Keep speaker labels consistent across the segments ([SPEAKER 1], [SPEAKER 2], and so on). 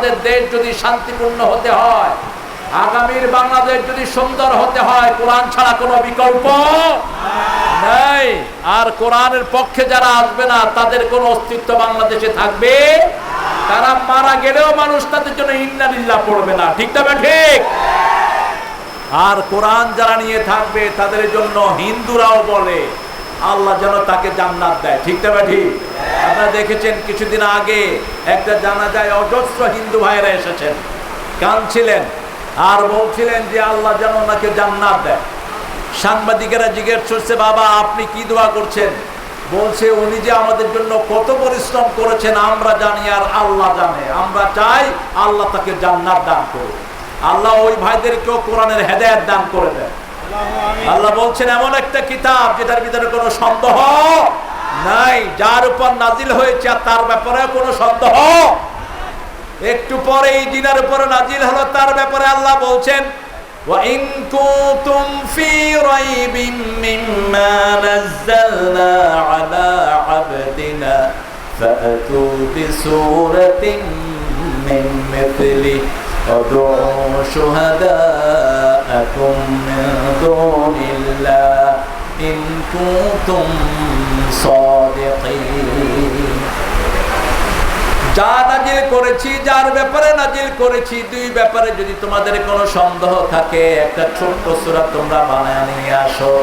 [SPEAKER 1] আমাদের দেশ যদি শান্তিপূর্ণ হতে হয়, আগামীর বাংলাদেশ যদি সুন্দর হতে হয়, কোরআন ছাড়া কোনো বিকল্প নাই। আর কোরআনের পক্ষে যারা আসবে না, তাদের কোনো অস্তিত্ব বাংলাদেশে থাকবে। তারা মারা গেলেও মানুষ তাদের জন্য ইন্না লিল্লাহ পড়বে না, ঠিক না ঠিক? আর কোরআন যারা নিয়ে থাকবে তাদের জন্য হিন্দুরাও বলে আল্লাহ যেন তাকে জান্নাত দেয়, ঠিক না ঠিক? আপনারা দেখেছেন কিছুদিন আগে একটা জানাজায় অজস্র হিন্দু ভাইরা এসেছেন, কাঁদছিলেন আর বলছিলেন যে আল্লাহ যেন ওনাকে জান্নাত দেয়। সাংবাদিকেরা জিজ্ঞেস করছে, বাবা আপনি কি দোয়া করছেন? বলছে উনি যে আমাদের জন্য কত পরিশ্রম করেছেন আমরা জানি আর আল্লাহ জানে, আমরা চাই আল্লাহ তাকে জান্নাত দান করুন। আল্লাহ ওই ভাইদেরকেও কোরআনের হেদায়েত দান করে দেন। আল্লাহ বলছেন এমন একটা কিতাব যেটার ভিতরে কোনো সন্দেহ নাই, যার উপর নাজিল হয়েছে আর তার ব্যাপারে কোনো সন্দেহ। একটু পরে এই দিনের উপরে নাজিল হলো, তার ব্যাপারে আল্লাহ বলছেন وَإِن كُنتُمْ فِي رَيْبٍ مِّمَّا نَزَّلْنَا عَلَى عَبْدِنَا فَأْتُوا بِسُورَةٍ مِّن مِّثْلِهِ وَادْعُوا شُهَدَاءَكُم مِّن دُونِ اللَّهِ إِن كُنتُمْ صَادِقِينَ। যা নাজিল করেছি, যার ব্যাপারে নাজিল করেছি, দুই ব্যাপারে যদি তোমাদের কোনো সন্দেহ থাকে, একটা ছোট্ট সূরা তোমরা বানায় নিয়ে আসো।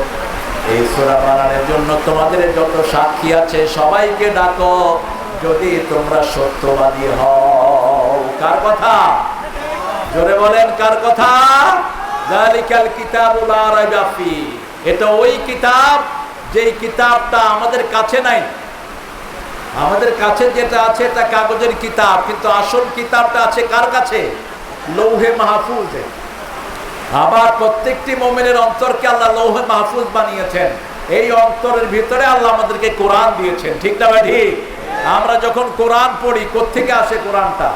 [SPEAKER 1] এই সূরা বানানোর জন্য তোমাদের যত সাক্ষী আছে সবাইকে ডাকো, যদি তোমরা সত্যবাদী হও। কার কথা? জোরে বলেন, কার কথা? যালিকাল কিতাবু লা রাইবা ফি। এটা ওই কিতাব যেই কিতাবটা আমাদের কাছে নাই। আমাদের কাছে যেটা আছে এটা কাগজের কিতাব, কিন্তু আসল কিতাবটা আছে কার কাছে? লৌহে মাহফুজে। আবার প্রত্যেকটি মুমিনের অন্তরকে আল্লাহ লৌহে মাহফুজ বানিয়েছেন। এই অন্তরের ভিতরে আল্লাহ আমাদেরকে কোরআন দিয়েছেন, ঠিক না ভাই ঠিক? আমরা যখন কোরআন পড়ি, কোত্থেকে আসে কোরআনটা?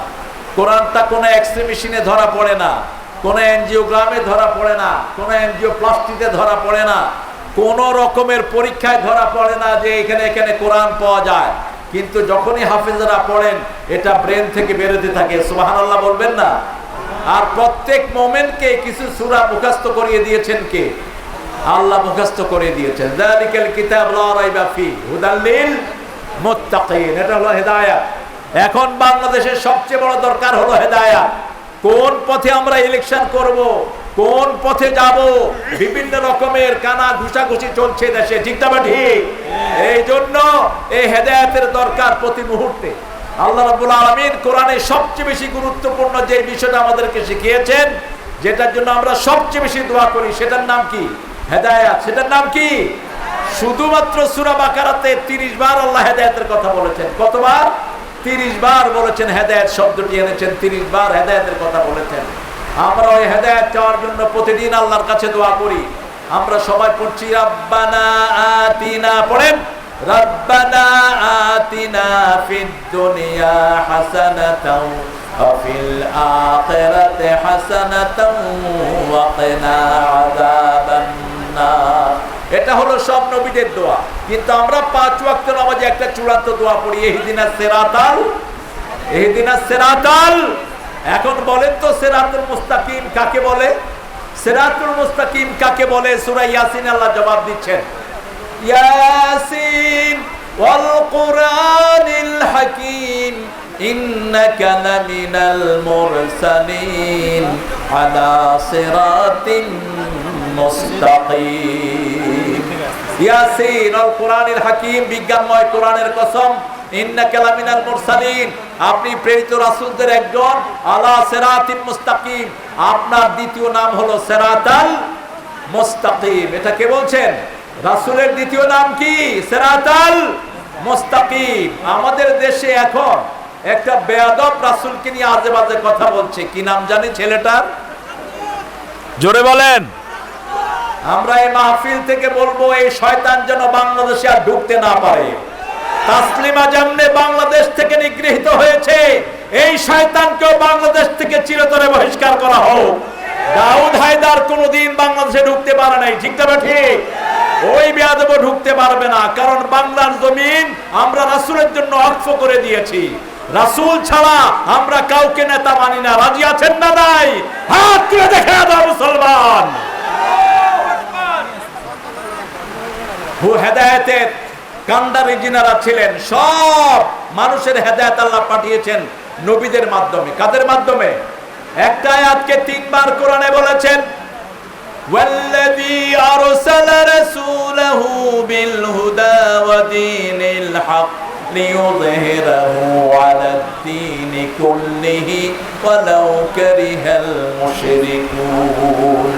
[SPEAKER 1] কোরআনটা কোনো এক্সরে মেশিনে ধরা পড়ে না, কোনো এনজিওগ্রামে ধরা পড়ে না, কোনো এনজিও প্লাস্টিকে ধরা পড়ে না, কোনো রকমের পরীক্ষায় ধরা পড়ে না যে এখানে এখানে কোরআন পাওয়া যায়। কিন্তু যখনই হাফেজরা পড়েন এটা ব্রেন থেকে বেরোতে থাকে, সুবহানাল্লাহ বলবেন না? আর প্রত্যেক মোমেনকে কিছু সূরা মুখস্থ করিয়ে দিয়েছেন কে? আল্লাহ মুখস্থ করে দিয়েছেন। যালিকাল কিতাব লা রাইবা ফি হুদাল লিল মুত্তাকিন। এটা হলো হেদায়েত। এখন বাংলাদেশের সবচেয়ে বড় দরকার হলো হেদায়েত। কোন পথে আমরা ইলেকশন করব, কোন পথে যাব, বিভিন্ন রকমের কানা ঘুষাঘুষি চলছে দেশে, ঠিক না ঠিক? এই জন্য এই হেদায়েতের দরকার প্রতি মুহূর্তে। আল্লাহ রাব্বুল আলামিন কোরআনে সবচেয়ে বেশি গুরুত্বপূর্ণ যে বিষয়টা আমাদেরকে শিখিয়েছেন, যেটার জন্য আমরা সবচেয়ে বেশি দোয়া করি, সেটার নাম কি? হেদায়েত। সেটার নাম কি? শুধুমাত্র সূরা বাকারাতে 30 বার আল্লাহ হেদায়েতের কথা বলেছেন। কতবার? 30 বার বলেছেন, হেদায়েত শব্দটি এনেছেন, 30 বার হেদায়েতের কথা বলেছেন। আমরা ওই হেদায়েত চাওয়ার জন্য প্রতিদিন আল্লাহর কাছে দোয়া করি। আমরা সবাই পড়ছি রাব্বানা আতিনা, পড়েন রাব্বানা আতিনা ফিদ দুনিয়া হাসানাতাও ওয়া ফিল আখিরাতি হাসানাতাও ওয়া কিনা আযাবান নার। এটা হলো সব নবীদের দোয়া। কিন্তু আমরা 5 ওয়াক্ত নামাজে একটা চূড়ান্ত দোয়া পড়ি, ইহদিনাস সিরাতাল, ইহদিনাস সিরাতাল। এখন বলেন তো সিরাতুল মুস্তাকিম কাকে বলে? সিরাতুল মুস্তাকিম কাকে বলে? সূরা ইয়াসিন আল্লাহ জবাব দিচ্ছেন, ইয়াসিন ওয়াল কুরআনিল হাকীম ইন্নাকা লামিনাল মুরসালিন আলা সিরাতিন মুস্তাকিম। ইয়াসিন ওয়াল কুরআনিল হাকীম, বিজ্ঞানময় কোরআনের কসম, ইন্নাকা লামিনাল মুরসালিন, আপনি প্রেরিত রাসূলদের একজন, আলা সিরাতিন মুস্তাকিম, আপনার দ্বিতীয় নাম হলো সিরাতাল মুস্তাকিম। এটা কে বলছেন? রাসূলের দ্বিতীয় নাম কি? সিরাতাল মুস্তাকিম। আমাদের দেশে এখন একটা বেয়াদব রাসূলকে নিয়ে আজে বাজে কথা বলছে। কি নাম জানি ছেলেটার? জোরে বলেন। আমরা এই মাহফিল থেকে বলবো এই শয়তান যেন বাংলাদেশে আর ঢুকতে না পারে। তাসলিমা যেমনে বাংলাদেশ থেকে নিগৃহীত হয়েছে, এই শয়তানকেও বাংলাদেশ থেকে চিরতরে বহিষ্কার করা হোক। দাউদ হায়দার কোনোদিন বাংলাদেশে ঢুকতে পারে নাই, ঠিক না ঠিক? ওই বেয়াদবও ঢুকতে পারবে না, কারণ বাংলার জমিন আমরা রাসূলের জন্য ওয়াকফ করে দিয়েছি। রাসূল ছাড়া আমরা কাউকে নেতা মানি না। রাজি আছেন না নাই? হাত তুলে দেখা দাও মুসলমান। হেদায়েতের কান্ডারি যিনারা ছিলেন, সব মানুষের হেদায়েত আল্লাহ পাঠিয়েছেন নবীদের মাধ্যমে। কাদের মাধ্যমে? একটা আয়াতকে 3 বার কোরআনে বলেছেন, ওয়াল্লাযী আরসালা রাসূলাহু বিল হুদা ওয়া দীনিল হক লিইয়ুযহিরাহু আলাদ দীনি কুল্লিহি ওয়ালাউ কারিহাল মুশরিকুন।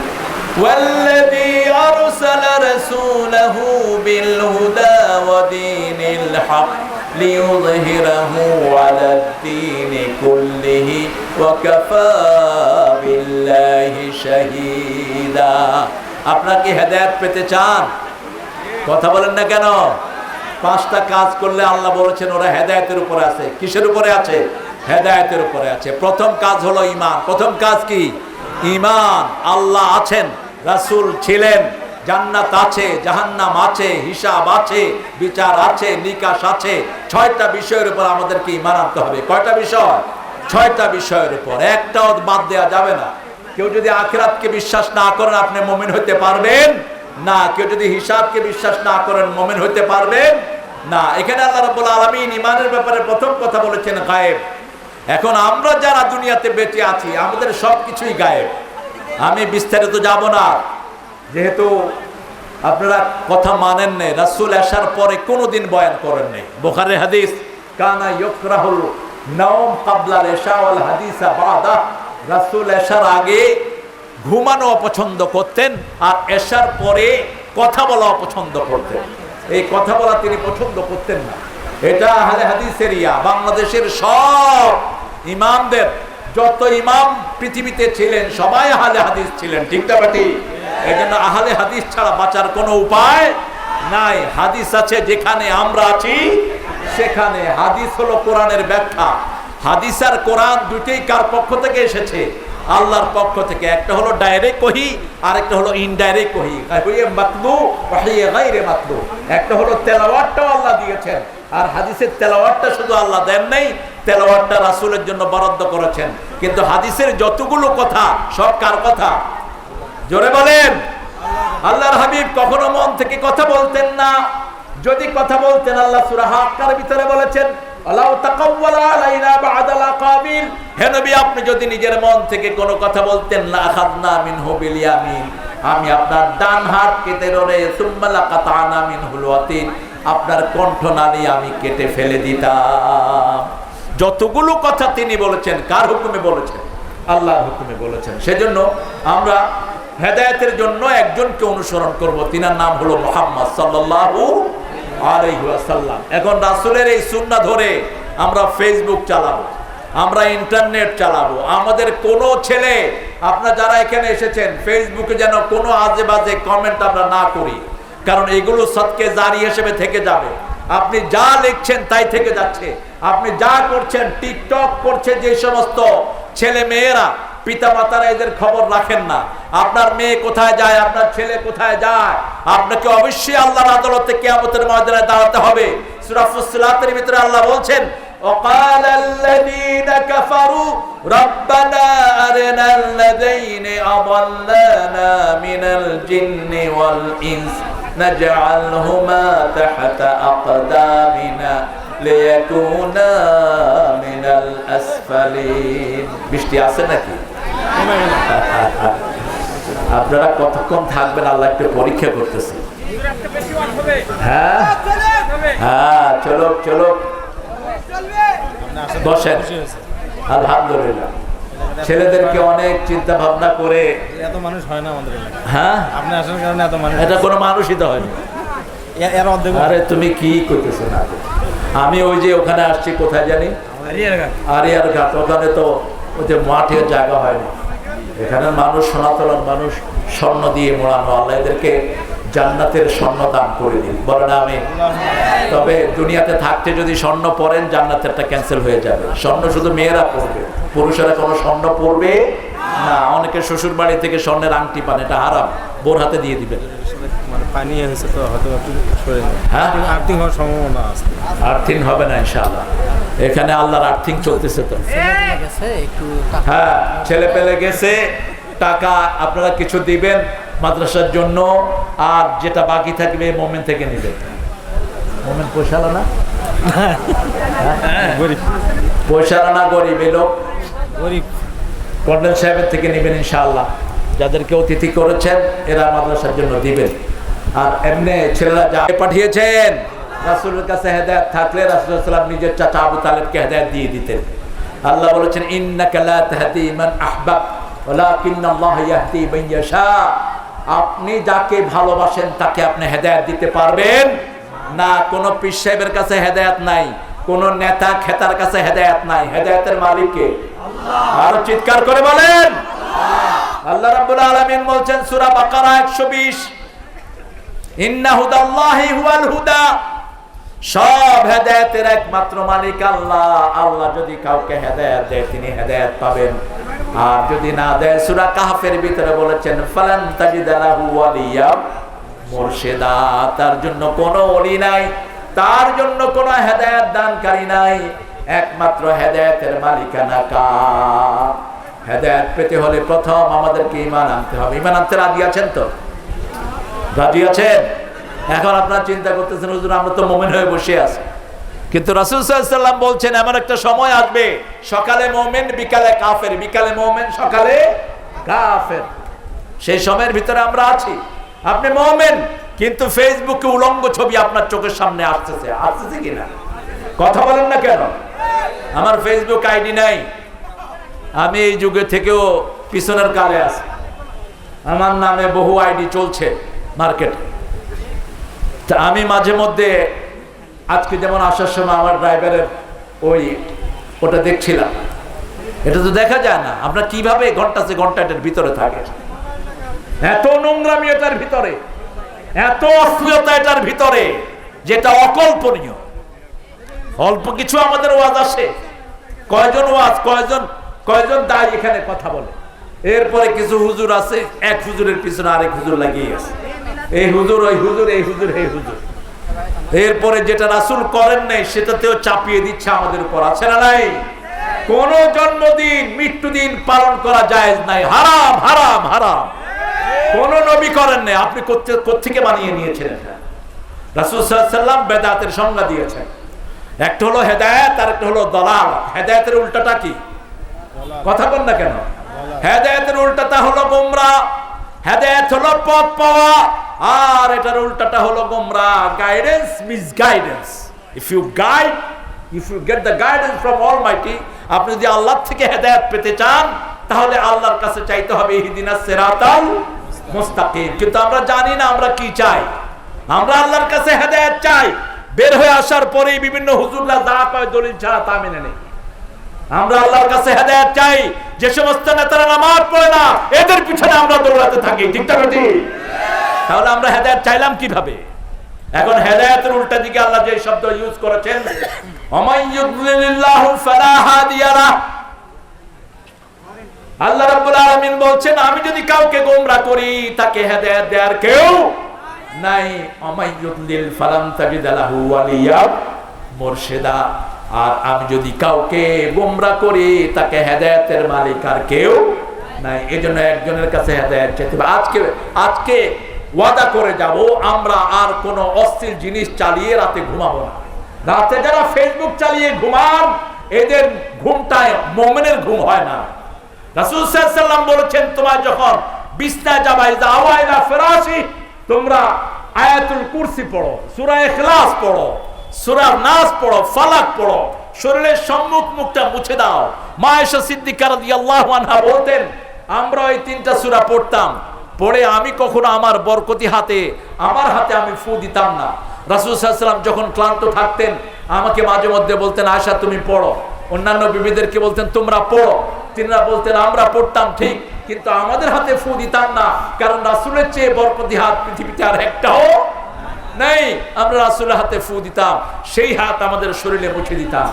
[SPEAKER 1] والذي أرسل رسوله بالهدى ودين الحق ليظهره على الدين كله وكفى بالله شهيدا। আপনারা কি হেদায়েত পেতে চান? কথা বলেন না কেন? 5টা কাজ করলে আল্লাহ বলেছেন ওরা হেদায়েতের উপরে আছে। কিসের উপরে আছে? হেদায়েতের উপরে আছে। প্রথম কাজ হলো ঈমান। প্রথম কাজ কি? ঈমান। আল্লাহ আছেন, রাসূল ছিলেন, জান্নাত আছে, জাহান্নাম আছে, হিসাব আছে, বিচার আছে, নিকাশ আছে। 6টা বিষয়ের উপর আমাদেরকে ঈমান আনতে হবে। কয়টা বিষয়? 6টা বিষয়ের উপর, একটাও বাদ দেওয়া যাবে না। কেউ যদি আখিরাতকে বিশ্বাস না করেন আপনি মুমিন হতে পারবেন না। কেউ যদি হিসাবকে বিশ্বাস না করেন মুমিন হতে পারবেন না। এখানে আল্লাহ রাব্বুল আলামিন ঈমানের ব্যাপারে প্রথম কথা বলেছেন গায়েব। এখন আমরা যারা দুনিয়াতে বেঁচে আছি আমাদের সবকিছুই গায়েব। আমি বিস্তারিত যাব না, যেহেতু আপনারা কথা মানেন নাই। রাসূল আসার পরে কোনোদিন বয়ান করেন নাই। বুখারীর হাদিস, কানা ইয়াকরাহুল নাওম ক্বাবলাল ইশা ওয়াল হাদিসা বাদা। রাসূল আসার আগে ঘুমানো অপছন্দ করতেন, আর এশার পরে কথা বলা অপছন্দ করতেন। এই কথা বলা তিনি পছন্দ করতেন না। এটা আহলে হাদিসের বাংলাদেশের সব ইমামদের, যত ইমাম পৃথিবীতে ছিলেন সবাই আহলে হাদিস ছিলেন। ঠিক না বেটি? এই জন্য আহলে হাদিস ছাড়া বাঁচার কোনো উপায় নাই। হাদিস আছে যেখানে আমরা আছি সেখানে। হাদিস হলো কোরআনের ব্যাখ্যা। হাদিস আর কোরআন দুইটাই কার পক্ষ থেকে এসেছে? আল্লাহর পক্ষ থেকে। একটা হলো ডাইরেক্ট ওহী, আর একটা হলো ইনডাইরেক্ট ওহী। মাতলু ওহী গায়রে মাতলু। একটা হলো তেলাওয়াতটাও আল্লাহ দিয়েছেন, আর হাদিসের তেলাওয়াতটা শুধু আল্লাহ দেন নাই, তেলাওয়াতটা রাসূলের জন্য বরাদ্দ করেছেন। কিন্তু হাদিসের যতগুলো কথা সব কার কথা? জোরে বলেন। আল্লাহর হাবিব কখনো মন থেকে কথা বলতেন না। যদি কথা বলতেন আল্লাহ সূরা হাক্কার ভিতরে বলেছেন, আল্লাহু তাকাওয়ালা আলাইনা বা'দাল আকাবিল। হে নবী, আপনি যদি নিজের মন থেকে কোনো কথা বলতেন, লা আখাযনা মিনহু বিল ইয়ামিন, আমি আপনার ডান হাত কেটে ধরে সুম্মা লাকাতানা মিনহুল ওয়াতিন, আপনার কণ্ঠনালী আমি কেটে ফেলে দিতাম। যতগুলো কথা তিনি বলেছেন কার হুকুমে বলেছেন? আল্লাহর হুকুমে বলেছেন। সেজন্য আমরা হেদায়েতের জন্য একজনকে অনুসরণ করব, তিনার নাম হলো মুহাম্মদ সাল্লাল্লাহু আলাইহি ওয়াসাল্লাম। এখন রাসূলের এই সুন্নাহ ধরে আমরা ফেসবুক চালাবো, আমরা ইন্টারনেট চালাবো। আমাদের কোনো ছেলে, আপনারা যারা এখানে এসেছেন, ফেসবুকে যেন কোনো আজে বাজে কমেন্ট আমরা না করি, কারণ এগুলো সদকে জারি হিসেবে থেকে যাবে। আপনি যা লিখছেন তাই থেকে যাচ্ছে। আপনি যা করছেন, টিকটক করছে যে সমস্ত ছেলে মেয়েরা, পিতা মাতারা এদের খবর রাখেন না। আপনার মেয়ে কোথায় যায়, আপনার ছেলে কোথায় যায়, আপনাকে অবশ্যই আল্লাহর আদালতে কিয়ামতের ময়দানে দাঁড়াতে হবে। সূরা ফুসসিলাতের ভিতরে আল্লাহ বলছেন, وقال الذين كفروا ربنا أرنا الذين أضلانا من الجن والإنس نجعلهما تحت أقدامنا ليكونا من الأسفلين। বৃষ্টি আছে নাকি? আপনারা কতক্ষণ থাকবেন আল্লাহ একটু পরীক্ষা করতেছে। হ্যাঁ হ্যাঁ, চলো চলো বসেন। আলহামদুলিল্লাহ, ছেলেদেরকে অনেক চিন্তা ভাবনা করে
[SPEAKER 2] এত মানুষ হয় না আমাদের এলাকায়।
[SPEAKER 1] হ্যাঁ,
[SPEAKER 2] আপনি আসার কারণে এত মানুষ।
[SPEAKER 1] এটা কোনো মানুষই তো হয়নি। আরে তুমি কি করতেছো না? আমি ওই যে ওখানে আসছি, কোথায় জানি, আরিয়ার ঘাট। ওখানে তো ওই যে মাঠের জায়গা হয়নি। এখানে মানুষ সোনাতলার মানুষ, স্বর্ণ দিয়ে মোড়ানো। আল্লাহ এদেরকে জান্নাতের স্বর্ণ দান করে দিন, বলেন আমিন। তবে দুনিয়াতে থাকতে যদি স্বর্ণ পরেন জান্নাতেরটা ক্যান্সেল হয়ে যাবে। স্বর্ণ শুধু মেয়েরা পরবে, পুরুষেরা কোনো স্বর্ণ পরবে না। অনেকে শ্বশুর বাড়ি থেকে স্বর্ণের আংটি পান, এটা হারাম, বোর হাতে দিয়ে দিবেন।
[SPEAKER 2] পানি হয়েছে তো হয়তো একটু সরে
[SPEAKER 1] হ্যাঁ?
[SPEAKER 2] আর্থিক হওয়ার সম্ভাবনা আছে।
[SPEAKER 1] আর্থিং হবে না ইনশাআল্লাহ, এখানে আল্লাহর আর্থিং চলতেছে তো। হ্যাঁ, ছেলে পেলে গেছে, টাকা আপনারা কিছু দিবেন মাদ্রাসার জন্য, আর যেটা বাকি থাকবে মোমেন থেকে নেবেন। মোমেন পয়সালা না,
[SPEAKER 2] গরিব
[SPEAKER 1] পয়সালা না, গরিব এই লোক
[SPEAKER 2] গরিব
[SPEAKER 1] কর্নেল সাহেবের থেকে নেবেন ইনশাআল্লাহ। যাদেরকে অতিথি করেছেন এরা মাদ্রাসার জন্য দিবেন। আর এমনি ছেলেরা যা পাঠিয়েছেন, রাসূলের কাছে হেদায়েত থাকলে রাসূল সাল্লাল্লাহু আলাইহি ওয়াসাল্লাম নিজের চাচা আবু তালেবকে হেদায়েত দিয়ে দিতেন। আল্লাহ বলেছেন ইন্নাকা লা তাহদি মান আহবাব ওয়ালাকিন্নাল্লাহ ইয়াহদি মান ইয়াশা। আপনি যাকে ভালোবাসেন তাকে আপনি হেদায়েত দিতে পারবেন না। কোন পীর সাহেবের কাছে হেদায়েত নাই, কোন নেতা খেতার কাছে হেদায়েত নাই। হেদায়েতের মালিক কে? আল্লাহ। আর চিৎকার করে বলেন আল্লাহ রাব্বুল আলামিন বলছেন সূরা বাকারা 120, ইন্না হুদাল্লাহি হুয়াল হুদা। সব হেদায়েতের একমাত্র মালিক আল্লাহ। আল্লাহ যদি কাউকে হেদায়েত দেয় তিনি হেদায়েত পাবেন, আর যদি না দেয় সূরা কাহফের ভিতরে বলেছেন ফালান তাজিদা লাহু ওয়ালিয়া মুরশিদা। তার জন্য কোনো ওলি নাই, তার জন্য কোনো হেদায়েত দানকারী নাই। একমাত্র হেদায়েতের মালিকানা কার? হেদায়েত পেতে হলে প্রথম আমাদেরকে ঈমান আনতে হবে। ঈমান আনতে রাজি আছেন তো? রাজি আছেন? এখন আপনারা চিন্তা করতেছেন হুজুর আমরা তো মুমিন হয়ে বসে আছি, কিন্তু রাসূল সাল্লাল্লাহু আলাইহি ওয়াসাল্লাম বলছেন এমন একটা সময় আসবে সকালে মুমিন বিকালে কাফের, বিকালে মুমিন সকালে কাফের। সেই সময়ের ভিতরে আমরা আছি। আপনি মুমিন কিন্তু ফেসবুকে উলঙ্গ ছবি আপনার চোখের সামনে আসতেছে, আসতেছে কিনা? কথা বলেন না কেন? আমার ফেসবুক আইডি নাই, আমি এই যুগে থেকেও পিছনের কালে আছি। আমার নামে বহু আইডি চলছে মার্কেটে। তা আমি মাঝে মধ্যে আজকে যেমন আসার সময় আমার ড্রাইভারের ওটা দেখছিলাম। এটা তো দেখা যায় না, আপনার কিভাবে ঘন্টা এটার ভিতরে থাকে। এত নোংরামি এটার ভিতরে, এত অশ্লীলতা এটার ভিতরে, যেটা অকল্পনীয়। অল্প কিছু আমাদের ওয়াজ আসে, কয়জন ওয়াজ, কয়জন দায় এখানে কথা বলে। এরপরে কিছু হুজুর আছে, এক হুজুরের পিছনে আরেক হুজুর লাগিয়ে আছে, এই হুজুর ওই হুজুর, এই হুজুর এই হুজুর। এরপরে যেটা রাসূল করেন নাই সেটাতেও চাপিয়ে দিচ্ছে আমাদের উপর, আছে না নাই? কোন জন্মদিন মৃত্যুদিন পালন করা জায়েজ নাই, হারাম হারাম হারাম। কোন নবী করেন নাই, আপনি কোত্থেকে বানিয়ে নিয়েছেন? রাসূল সাল্লাল্লাহু আলাইহি ওয়াসাল্লাম বেদাতের সংজ্ঞা দিয়েছেন। একটা হলো হেদায়েত আর একটা হলো দলাল। হেদায়েতের উল্টাটা কি? কথা বল না কেন? হেদায়েতের উল্টাটা হলো গোমরাহ, হেদায়েত হলো পথ পাওয়া, আর এটার উল্টাটা হলো গোমরাহ, guidance, misguidance. If you get the guidance from almighty, আপনি যদি আল্লাহ থেকে হেদায়েত পেতে চান তাহলে আল্লাহর কাছে চাইতে হবে ইহদিনাস সিরাতাল মুস্তাকিম। কিন্তু আমরা জানি না আমরা কি চাই। আমরা আল্লাহর কাছে হেদায়েত চাই, বের হয়ে আসার পরেই বিভিন্ন হুজুররা যা কয় দলিল ছাড়া তা মেনে নেই। আমরা আল্লাহর কাছে হেদায়েত চাই, যে সমস্ত নেতারা নামাজ পড়ে না এদের পিছনে আমরা দৌড়াতে থাকি, ঠিক না ঠিক? তাহলে আমরা হেদায়েত চাইলাম কিভাবে? এখন হেদায়েতের উল্টা দিকে আল্লাহ যে শব্দ ইউজ করেছেন, ওমাইয়ুদলিল্লাহু ফালা হাদিয়া লাহ। আল্লাহ রাব্বুল আলামিন বলছেন আমি যদি কাউকে গোমরাহ করি তাকে হেদায়েত দেওয়ার কেউ নাই। ওমাইয়ুদলিল ফালান তাজিদ লাহু ওয়ালিয়া মুরশিদা। আর আমি যদি কাউকে গোমরাহ করি তাকে হেদায়েতের মালিক আর কেউ নাই। এজন্য একজনের কাছে হেদায়েত চাইতে হবে। আজকে ওয়াদা করে যাব আমরা আর কোন অস্থির জিনিস চালিয়ে রাতে ঘুমাবো না। রাতে যারা ফেসবুক চালিয়ে ঘুমান এদের ঘুমটায় মুমিনের ঘুম হয় না। রাসূল সাল্লাল্লাহু আলাইহি ওয়াসাল্লাম বলেছেন তোমরা যখন বিছনায় যাবা যাওয়া ইলা ফিরাশি, তোমরা আয়াতুল কুরসি পড়ো, সূরা ইখলাস পড়ো, সূরা নাস পড়ো, ফালাক পড়ো, শরীরের সম্মুখ মুখটা মুছে দাও। মা আয়েশা সিদ্দিকা রাদিয়াল্লাহু আনহা বলতেন আমরা ওই তিনটা সূরা পড়তাম, পড়ে আমি কখনো আমার বরকতি হাতে আমার হাতে আমি ফু দিতাম না। রাসূল সাল্লাল্লাহু আলাইহি ওয়াসাল্লাম যখন ক্লান্ত থাকতেন আমাকে মাঝে মধ্যে বলতেন আয়েশা তুমি পড়ো, অন্যান্য বিবিদেরকে বলতেন তোমরা পড়ো। তিনারা বলতেন আমরা পড়তাম ঠিক, কিন্তু আমাদের হাতে ফু দিতাম না, কারণ রাসূলের চেয়ে বরকতি হাত পৃথিবীতে আর একটাও নেই। আমরা রাসূলের হাতে ফু দিতাম, সেই হাত আমাদের শরীরে মুছে দিতাম।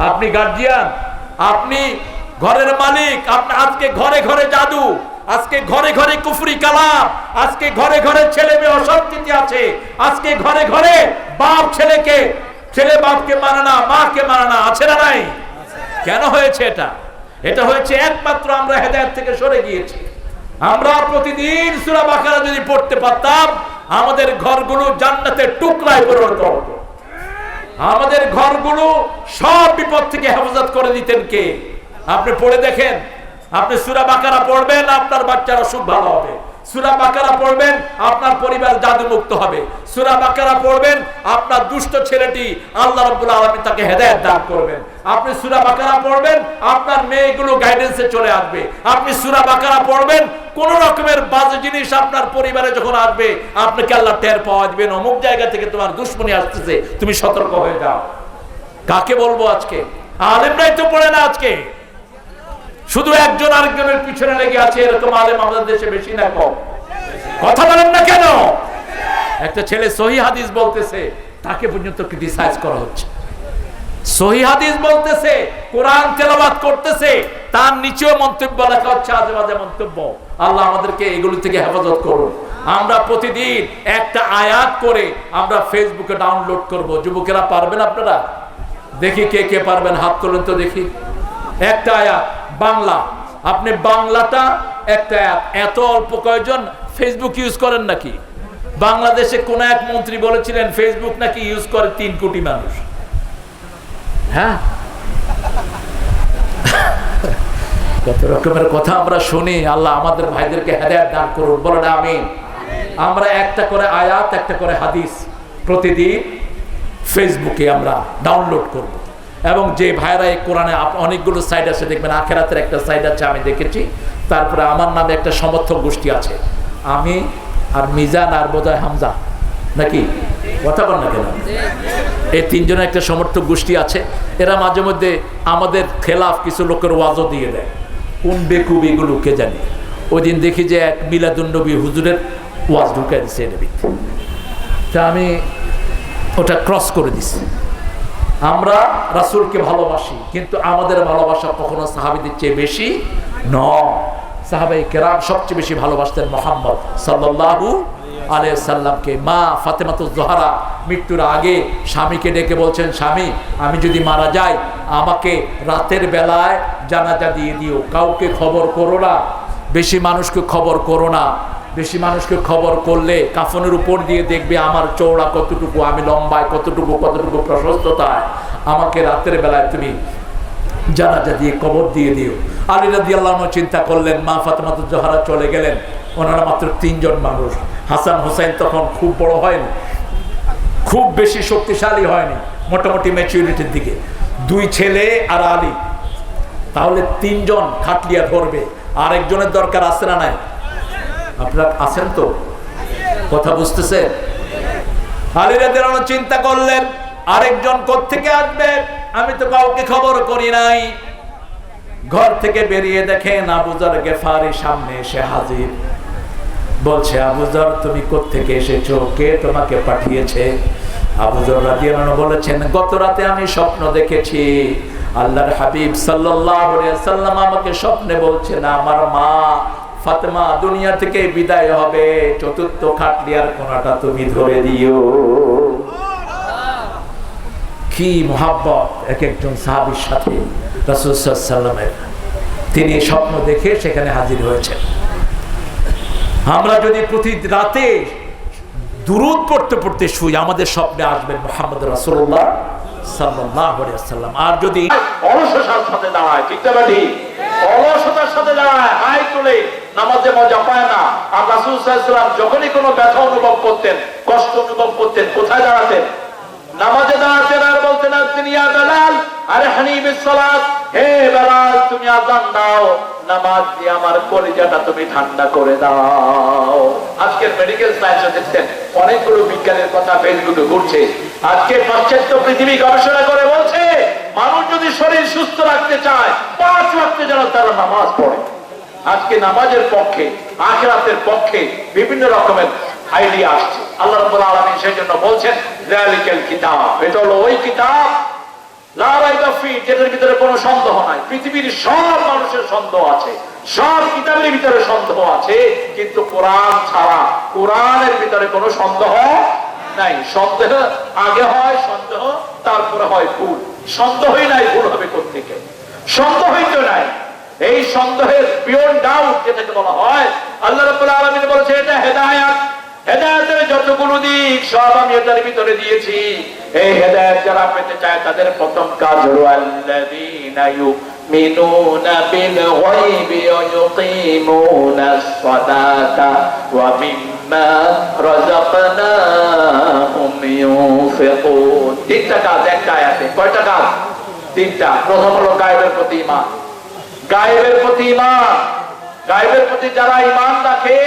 [SPEAKER 1] আপনি গার্জিয়ান, আপনি ঘরের মালিক, আপনি আজকে ঘরে ঘরে জাদু, আজকে ঘরে ঘরে কুফরি কালাম, আজকে ঘরে ঘরে ছেলে মেয়ে অশান্তিতে আছে, আজকে ঘরে ঘরে বাপ ছেলেকে, ছেলে বাপকে মানে না, মাকে মানে না, আছে না নাই? কেন হয়েছে এটা? এটা হয়েছে একমাত্র আমরা হেদায়েত থেকে সরে গিয়েছি। আমরা প্রতিদিন সূরা বাকারা যদি পড়তে পারতাম, আমাদের ঘরগুলো জান্নাতের টুকরায় পরিণত হতো। আমাদের ঘরগুলো সব বিপদ থেকে হেফাজত করে দিতেন কে? আপনি পড়ে দেখেন, আপনি সূরা বাকারা পড়বেন, আপনার বাচ্চার অসুখ ভালো হবে। সূরা বাকারা পড়বেন, আপনার পরিবার জাদুমুক্ত হবে। সূরা বাকারা পড়বেন, আপনার দুষ্ট ছেলেটি আল্লাহ রাব্বুল আলামিন তাকে হেদায়েত দান করবেন। আপনি সূরা বাকারা পড়বেন, আপনার মেয়েগুলো গাইডেন্সে চলে আসবে। আপনি সূরা বাকারা পড়বেন, কোন রকমের বাজে জিনিস আপনার পরিবারে যখন আসবে, আপনাকে আল্লাহ টের পাওয়া দিবেন, অমুক জায়গা থেকে তোমার দুশমনি আসতেছে, তুমি সতর্ক হয়ে যাও। কাকে বলবো আজকে? আলেমরাই তো পড়ে না আজকে, শুধু একজন আরেকজনের পিছনে লেগে আছে। এরকম আলেম আমাদের দেশে বেশি না কম? কথা বলেন না কেন? একটা ছেলে সহিহ হাদিস বলতেছে, তাকে পর্যন্ত ক্রিটিসাইজ করা হচ্ছে। সহিহ হাদিস বলতেছে, কোরআন তেলাওয়াত করতেছে, তার নিচেও মন্তব্য লেখা হচ্ছে, আজে বাজে মন্তব্য। আল্লাহ আমাদেরকে এগুলো থেকে হেফাজত করুন। আমরা প্রতিদিন একটা আয়াত করে আমরা ফেসবুকে ডাউনলোড করব। যুবকেরা পারবেন আপনারা? দেখি কে কে পারবেন, হাত তোলেন তো দেখি। একটা আয়াত বাংলা, আপনি বাংলাটা একটা আয়াত। এত অল্প কয়েকজন ফেসবুক ইউজ করেন নাকি? বাংলাদেশে কোন এক মন্ত্রী বলেছিলেন ফেসবুক নাকি ইউজ করে 3 কোটি মানুষ। হ্যাঁ, কত রকমের কথা আমরা শুনি। আল্লাহ আমাদের ভাইদেরকে হেদায়েত দান করুন, বলেন আমিন। আমরা একটা করে আয়াত, একটা করে হাদিস প্রতিদিন ফেসবুকে আমরা ডাউনলোড করব। এবং যে ভাইরা এই কোরআনে অনেকগুলো সাইড আছে, দেখবেন আখেরাতের একটা সাইড আছে, আমি দেখেছি। তারপরে আমার নামে একটা সমর্থক গোষ্ঠী আছে, আমি আর মিজান আর বোধহয় হামজা, নাকি কথা বল না কেন? এই 3 জনের একটা সমর্থক গোষ্ঠী আছে। এরা মাঝে মধ্যে আমাদের খেলাফ কিছু লোকের ওয়াজও দিয়ে দেয়। কোন বেকুব এগুলো কে জানি। ওই দিন দেখি যে এক মিলাদুন্নবী হুজুরের ওয়াজ ঢুকাই দিচ্ছে এনে, তা আমি ওটা ক্রস করে দিছি। আমরা রাসূলকে ভালোবাসি, কিন্তু আমাদের ভালোবাসা কখনো সাহাবীদের চেয়ে বেশি নয়। সাহাবায়ে কেরাম সবচেয়ে বেশি ভালোবাসতেন মুহাম্মদ সাল্লাল্লাহু আলাইহি সাল্লামকে। মা ফাতেমাতুজ জোহরা মৃত্যুর আগে স্বামীকে ডেকে বলছেন, স্বামী আমি যদি মারা যাই, আমাকে রাতের বেলায় জানাজা দিয়ে দিও, কাউকে খবর করো না, বেশি মানুষকে খবর করো না। বেশি মানুষকে খবর করলে কাফনের উপর দিয়ে দেখবে আমার চওড়া কতটুকু, আমি লম্বায় কতটুকু, কতটুকু প্রশস্ততায়, আমাকে রাতের বেলায় তুমি জানাজা দিয়ে কবর দিয়ে দিও। আলী রাদিয়াল্লাহু আনহু চিন্তা করলেন, মা ফাতেমাতুজ জোহরা চলে গেলেন, ওনারা মাত্র 3 জন মানুষ। হাসান হোসেন তখন খুব বড় হয়নি, খুব বেশি শক্তিশালী হয়নি, মোটামুটি ম্যাচুরিটির দিকে। 2 ছেলে আর আলী, তাহলে 3 জন খাটলিয়া ধরবে। আরেকজনের দরকার আছে না নাই? আপনারা আছেন তো? কথা বুঝতেছেন? আলী রাদিয়াল্লাহু আনহু চিন্তা করলেন, আরেকজন কোত্থেকে আসবে, আমি তো কাউকে খবর করি নাই। ঘর থেকে বেরিয়ে দেখেন আবু যর গেফারি সামনে এসে হাজির। বলছে, আবু যর তুমি কোত্থেকে এসেছো, কে তোমাকে পাঠিয়েছে? আবু যর রাদিয়াল্লাহু আনহু বলেছেন, গত রাতে আমি স্বপ্ন দেখেছি, আল্লাহর হাবিব সাল্লাল্লাহু আলাইহি সাল্লাম আমাকে স্বপ্নে বলছেন আমার মা ফাতেমা দুনিয়া থেকে বিদায় হবে, 4র্থ খাটলিয়ার কোণাটা তুমি ধরে দিও। কি মুহাব্বত এক একজন সাহাবীর সাথে রাসূল সাল্লাল্লাহু আলাইহি সাল্লামের। তিনি স্বপ্ন দেখে সেখানে হাজির হয়েছেন। আমরা যদি প্রতি রাতে দুরূদ পড়তে পড়তে শুই, আমাদের স্বপ্নে আসবেন মুহাম্মদ রাসূলুল্লাহ সাল্লাল্লাহু আলাইহি ওয়াসাল্লাম। আর যদি
[SPEAKER 3] অলসতার সাথে দাঁড়ায়, ঠিক না ঠিক? অলসতার সাথে দাঁড়ায়, হাই তুলে নামাজে মজা পায় না। আর রাসূল সাল্লাল্লাহু আলাইহি ওয়াসাল্লাম যখনই কোনো ব্যথা অনুভব করতেন, কষ্ট অনুভব করতেন, কোথায় দাঁড়াতেন? নামাজে দাঁড়াতেন আর বলতেন, ইয়া বেলাল আরহানি বিসসালাত, হে বেলাল তুমি আযান দাও, নামাজ দিয়ে আমার কলিজাটা তুমি ঠান্ডা করে দাও। আজকের মেডিকেল সায়েন্সে দেখছেন অনেকগুলো বিজ্ঞানের কথা ফেসবুকে ঘুরছে। আজকে পাশ্চাত্য পৃথিবী গবেষণা করে বলছে, মানুষ যদি শরীর সুস্থ রাখতে চায় 5 ওয়াক্তে যেন তারা নামাজ পড়ে। আজকে নামাজের পক্ষে, আখিরাতের পক্ষে বিভিন্ন রকমের আইডিয়া আসছে। আল্লাহ রাব্বুল আলামিন সেই জন্য বলছেন, যালিকাল কিতাব, এটা হলো ওই কিতাব লা রাইবা ফি, যেটার ভিতরে কোনো সন্দেহ নাই। পৃথিবীর সব মানুষের সন্দেহ আছে, সব কিতাবের ভিতরে সন্দেহ আছে, কিন্তু কোরআন ছাড়া, কোরআনের ভিতরে কোনো সন্দেহ নাই। সন্দেহ আগে হয়, সন্দেহ তারপরে হয় ভুল। সন্দেহই নাই, ভুল হবে কোত্থেকে? সন্দেহই তো নাই। এই সন্দেহের বিয়ন্ড ডাউট যেটাকে বলা হয়, আল্লাহ রাব্বুল আলামিন বলেছে এটা হেদায়েত। হেদায়েতের যতগুলো দিক সব আমি এটার ভিতরে দিয়েছি। এই হেদায়েত যারা পেতে চায় তাদের প্রথম কাজ হলো আল্লাযীনা ইউমিনুনা বিল গায়বি ওয়া ইউকিমুনাস সালাতা ওয়া মিম্মা রাযাকনাহুম ইউনফিকুন। তিনটা কাজ একটা আয়াতে। কয়টা কাজ? তিনটা। প্রথম হলো গায়বের প্রতি ঈমান। গায়বের প্রতি ঈমান। গায়বের প্রতি যারা ঈমান রাখে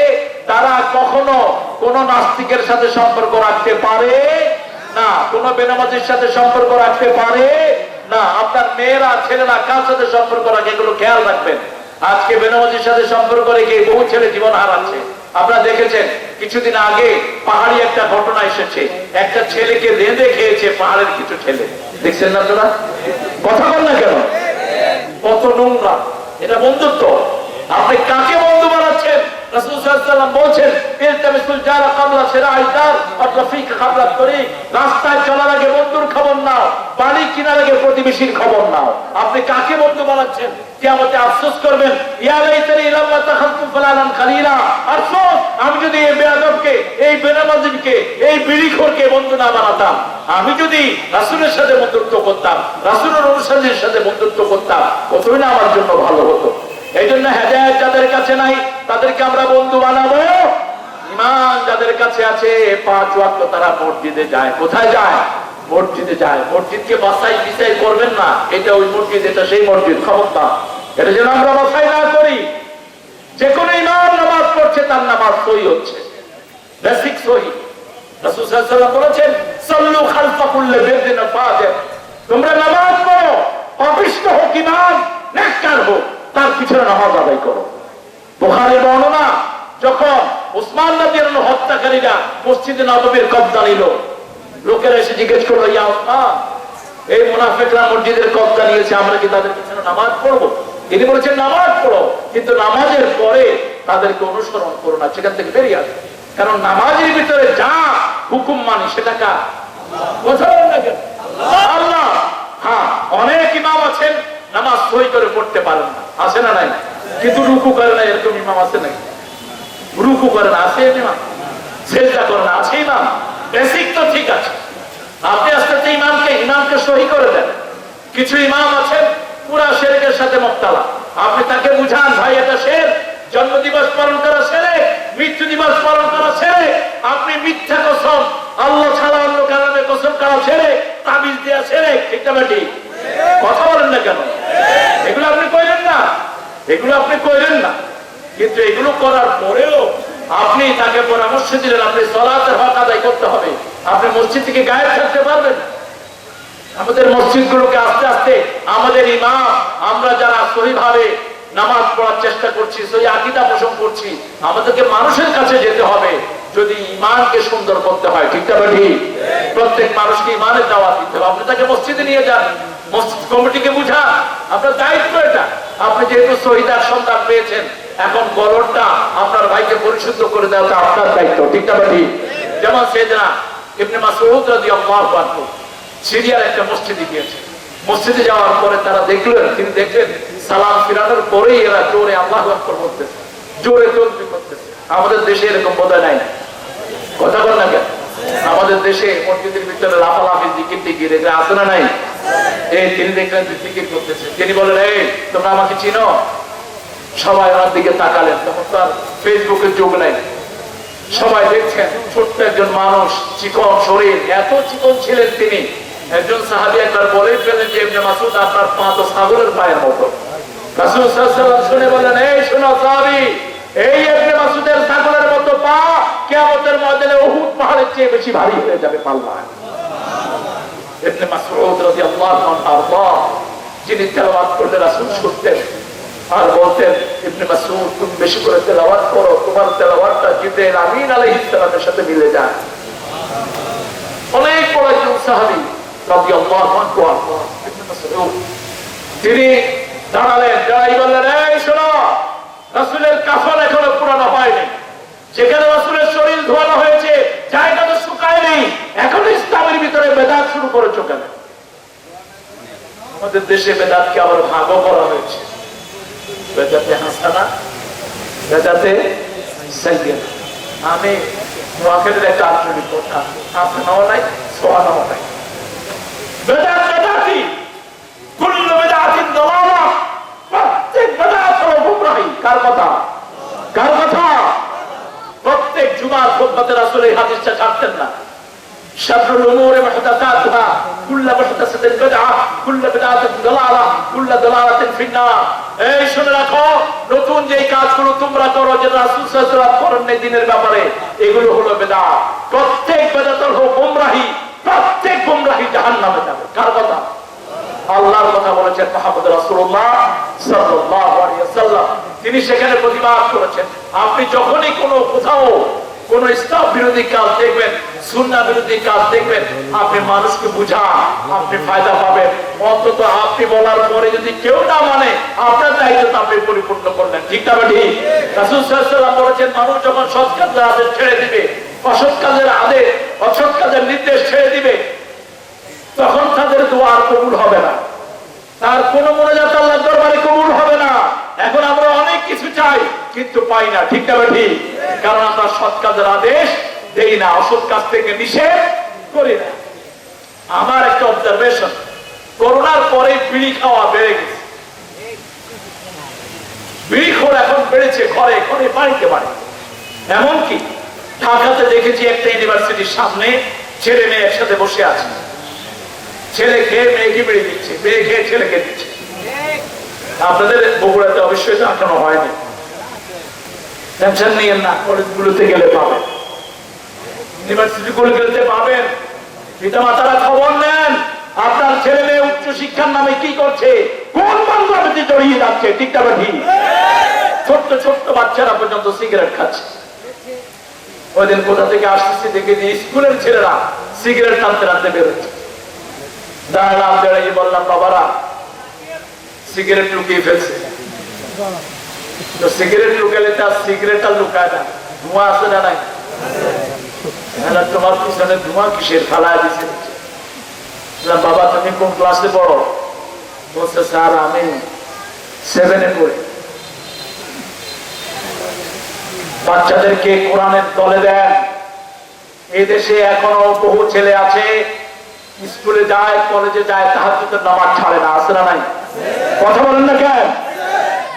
[SPEAKER 3] তারা কখনো কোন নাস্তিকের সাথে সম্পর্ক রাখতে পারে না, কোন বেনামাজির সাথে সম্পর্ক রাখতে পারে না। আপনার মেয়েরা ছেলেরা কার সাথে সম্পর্ক রাখে এগুলো খেয়াল রাখবেন। আজকে বেনামাজির সাথে সম্পর্ক রেখে বহু ছেলে জীবন হারাচ্ছে। আপনারা দেখেছেন কিছুদিন আগে পাহাড়ি একটা ঘটনা এসেছে, একটা ছেলেকে রেঁধে খেয়েছে পাহাড়ের কিছু ছেলে। দেখছেন না আপনারা? কথা বল না কেন? কত নোংরা! এটা বন্ধুত্ব? আপনি কাকে বন্ধু বানাচ্ছেন? রাসূল সাল্লাল্লাহু আলাইহি ওয়াসাল্লাম বলেছেন ইলতামিসুল জারা ক্বাবলা শিরা'আদ দার ওয়া রাফিক ক্বাবলা তরিক। রাস্তায় চলার আগে বন্ধুর খবর নাও, বাড়ি কেনার আগে প্রতিবেশীর খবর নাও। আপনি কাকে বন্ধু বানাচ্ছেন? কিয়ামতে আফসোস করবেন, ইয়া লাইতানি লাম তাখালতু ফুলানান খলিলা। আফসোস, আমি যদি এই বেয়াদবকে, এই বেনামাজিকে, এই বিড়িখোরকে বন্ধু না বানাতাম, আমি যদি রাসূলের সাথে বন্ধুত্ব করতাম, রাসূলের অনুসারীদের সাথে বন্ধুত্ব করতাম, কতই না আমার জন্য ভালো হতো। এই জন্য হেদায়েত যাদের কাছে নাই তাদেরকে আমরা বন্ধু বানাবো। ঈমান যাদের কাছে আছে 5 ওয়াক্ত তারা মসজিদে যায়। কোথায় যায়? মসজিদে যায়। মসজিদকে বাছাই বিচাই করবেন না, এটা ওই মসজিদ, এটা সেই মসজিদ, খবরদার। এটা যেন আমরা বাছাই না করি। যে কোনো ইমাম নামাজ পড়ছে তার নামাজ সহি হচ্ছে, বেসিক সহি। রাসূল সাল্লাল্লাহু আলাইহি ওয়াসাল্লাম বলেছেন সাল্লু খালফা কুল্লি বিরদিন ফাজির। তোমরা নামাজ পড়ো, পাপিষ্ঠ হোক ইমাম, নেককার হোক, তার পিছনে নামাজ আদায় করো। বুখারীর বর্ণনা, যখন উসমান রাদিয়াল্লাহু হত্যাকারীরা মসজিদে নববীর কবজা নিল, লোকেরা এসে জিজ্ঞেস করলো, ইয়া উসমান, এই মুনাফিকরা মসজিদের কবজা নিয়েছে, আমরা কি তাদের পিছনে নামাজ পড়বো? তিনি বলেছেন নামাজ পড়ো, কিন্তু নামাজের পরে তাদেরকে অনুসরণ করো না, সেখান থেকে বেরিয়ে আসো। কারণ নামাজের ভিতরে যা হুকুম মানি সেটা কার? কথা বলেন না কেন? আল্লাহ। হ্যাঁ, অনেক ইমাম আছেন নামাজ সহি করে পড়তে পারেন না, আছে না নাই? কিন্তু রুকু করে না, এরকম ইমাম আছে নাকি? রুকু করে না, আছে ইমাম? সেজদা করে না, আছে ইমাম? বেসিক তো ঠিক আছে, আপনি আস্তে আস্তে ইমামকে সহি করে দেন। কিছু ইমাম আছেন পুরা শিরকের সাথে মুবতালা, আপনি তাকে বুঝান, ভাই এটা শিরক, জন্মদিবস পালন করা শিরক, মৃত্যু দিবস পালন করা শিরক, আপনি মিথ্যা কসম, আল্লাহ ছাড়া অন্য কারণে কসম করা শিরক, তাবিজ দেয়া শিরক, ঠিক না ঠিক? কথা বলেন না কেন? এগুলো আপনি কইলেন না, এগুলো আপনি কইলেন না, কিন্তু এগুলো করার পরেও আপনি তাকে পরামর্শ দিলেন আপনি সালাতের হক আদায় করতে হবে, আপনি মসজিদ থেকে গায়েব থাকতে পারবেন। আমাদের মসজিদগুলোকে আস্তে আস্তে আমাদের ইমাম, আমরা যারা সহিভাবে নামাজ পড়ার চেষ্টা করছি, সহি আকীদা পোষণ করছি, আমাদেরকে মানুষের কাছে যেতে হবে যদি ঈমানকে সুন্দর করতে হয়, ঠিক না ঠিক? প্রত্যেক মানুষকে ঈমানের দাওয়াত দিতে হবে। আপনি তাকে মসজিদে নিয়ে যান, মসজিদ কমিটিকে বুঝান, আপনার দায়িত্ব এটা। আপনি যেহেতু শহীদার সন্তান পেয়েছেন, এখন গলরটা আপনার ভাইকে পরিশুদ্ধ করে দেওয়া আপনার দায়িত্ব, ঠিক না ঠিক? যেমন সাইয়েদনা ইবনে মাসউদ রাদিয়াল্লাহু আনহু সিরিয়ার একটা মসজিদে গিয়েছে। মসজিদে যাওয়ার পরে তারা দেখলেন, তিনি দেখলেন সালাম ফিরানোর পরেই এরা জোরে আল্লাহু আকবার বলতেছে, জোরে তাকবীর করতেছে। আমাদের দেশে এরকম বোধহয় নাই। কথা বল না কেন? আমাদের দেশে মসজিদের ভিতরে লাফালাফি, জিকির টিকির এগুলো আছে না নাই? এই তিনি দেখলেন জিকির করতেছে, তিনি বলেন, এই তোমরা আমাকে চিনো? সবাই ওনার দিকে তাকালেন। তখন তো আর ফেসবুকের যুগ নাই, সবাই দেখছেন ছোট্ট একজন মানুষ, চিকন শরীর, এত চিকন ছিলেন তিনি। একজন সাহাবী একবার বলে ফেলেন যে ইবনে মাসউদ আপনার পা তো ছাগলের পায়ের মতো। রাসূল সাল্লাল্লাহু আলাইহি ওয়াসাল্লাম শুনে বললেন, এই শোনো সাহাবী, এই ইবনে মাসউদের ছাগলের মতো পা কিয়ামতের ময়দানে উহুদ পাহাড়ের চেয়ে বেশি ভারী হয়ে যাবে পাল্লা। ইবনে মাসউদ রাদিয়াল্লাহু আনহু যিনি তেলাওয়াত করলে রাসূল শুনতেন আর বলতেন, ইবনে মাসউদ তুমি বেশি করে তেলাওয়াত করো, তোমার তেলাওয়াতটা জিবরাইল আমিন আলাইহিস সালামের সাথে মিলে যায়। অনেক বড় একজন সাহাবী রাদিয়াল্লাহু আনহু তিনি দাঁড়ালেন, দাঁড়াই বললেন, এই শোনো, রাসূলের কাফন এখনো পুরানো হয়নি, যেখানে রাসূলের শরীর ধোয়ানো হয়েছে জায়গা তো শুকায়নি, এখনো ইসলামের ভিতরে বেদাত শুরু করেছো কেন? আমাদের দেশে বেদাতকে আবার ভাগও করা হয়েছে, বেদাতে হাসানা, বেদাতে সাইয়্যিদা। আমি ওয়াকের একটা আঞ্চলিক কথা, হাসানাও নাই, সোয়ানাও নাই। বেদাত বেদাতি, কুল্লু বেদাতিন দালালাহ, প্রত্যেক বেদাত হলো গুমরাহি। কার কথা? কার কথা? প্রত্যেক জুমার খুতবাতে রাসূল এই হাদিসটা ছাড়তেন না, শাররুল উমুরি মুহদাসাতুহা, কুল্লু মুহদাসাতিন বিদআহ, কুল্লু বিদআতিন দালালাহ, কুল্লু দালালাতিন ফিন্নার। এই শুনে রাখো, নতুন যে কাজগুলো তোমরা করো, যে রাসূল সাল্লাল্লাহু আলাইহি ওয়াসাল্লাম করেন নাই দিনের ব্যাপারে, এগুলো হলো বিদআত। প্রত্যেক বিদআত হলো গুমরাহি, প্রত্যেক গুমরাহি জাহান্নামে যাবে। কার কথা? আল্লাহর কথা বলেছেন মুহাম্মদ রাসূলুল্লাহ সাল্লাল্লাহু আলাইহি ওয়াসাল্লাম। তিনি সেখানে প্রতিবাদ করেছেন। আপনি যখনই কোনো কোথাও কোন ইসলাম বিরোধী কাজ দেখবেন, সুন্নাহ বিরোধী কাজ দেখবেন, আপনি মানুষকে বুঝান, আপনি ফায়দা পাবেন। অন্তত আপনি বলার পরে যদি কেউ না মানে, আপনার দায়িত্ব আপনি পরিপূর্ণ করলেন। ঠিক না ঠিক? রাসূল সাল্লাল্লাহু আলাইহি ওয়াসাল্লাম বলেছেন, মানুষ যখন সৎ কাজের আদেশ ছেড়ে দিবে, অসৎ কাজের আদেশ, অসৎ কাজের নির্দেশ ছেড়ে দিবে, তখন তাদের দোয়া আর কবুল হবে না, তার কোন মোনাজাত আল্লাহর দরবারে কবুল হবে না। এখন আমরা অনেক কিছু চাই কিন্তু পাই না। ঠিক না ঠিক? কারণ আমরা সৎ কাজের আদেশ দেই না, অসৎ কাজ থেকে নিষেধ করি না। আমার একটা অবজারভেশন, করোনার পরে বিড়ি খাওয়া বেড়ে গেছে। বিড়ি খোর এখন বেড়েছে ঘরে ঘরে, বাড়িতে বাড়ি। এমনকি ঢাকাতে দেখেছি একটা ইউনিভার্সিটির সামনে ছেলে মেয়ে একসাথে বসে আছে, ছেলে খেয়ে মেয়েকে বিড়ি দিচ্ছে, মেয়ে খেয়ে ছেলেকে দিচ্ছে। আপনাদের বগুড়াতে অবশ্যই এখনো হয়নি, টেনশন নিয়েন না, কলেজগুলোতে গেলে পাবেন, ইউনিভার্সিটি গুলোতে পাবেন। পিতা মাতারা খবর নেন, আপনার ছেলে মেয়ে উচ্চ শিক্ষার নামে কি করছে, কোন বান্ধবীতে জড়িয়ে যাচ্ছে। ঠিক না ঠিক? ছোট্ট ছোট্ট বাচ্চারা পর্যন্ত সিগারেট খাচ্ছে। ওই দিন কোথা থেকে আসতেছি দেখে যে স্কুলের ছেলেরা সিগারেট টানতে টানতে বেরোচ্ছে। দাঁড়ালাম, দাঁড়িয়ে বললাম, বাবারা সিগারেট লুকিয়ে ফেলছে। তো সিগারেট লুকালে তার সিগারেট আর লুকায় না, ধোঁয়া আছে না নাই? তোমার পিছনে ধোঁয়া কিসের, ফালায় দিচ্ছে। বাবা তুমি কোন ক্লাসে পড়ো? বলছে, স্যার আমি 7-এ পড়ি। বাচ্চাদেরকে কোরআনের তলে দেন। এই দেশে এখনো বহু ছেলে আছে স্কুলে যায়, কলেজে যায়, তাহাজ্জুদের নামাজ ছাড়ে না। আছে না নাই? কথা বলেন না কেন?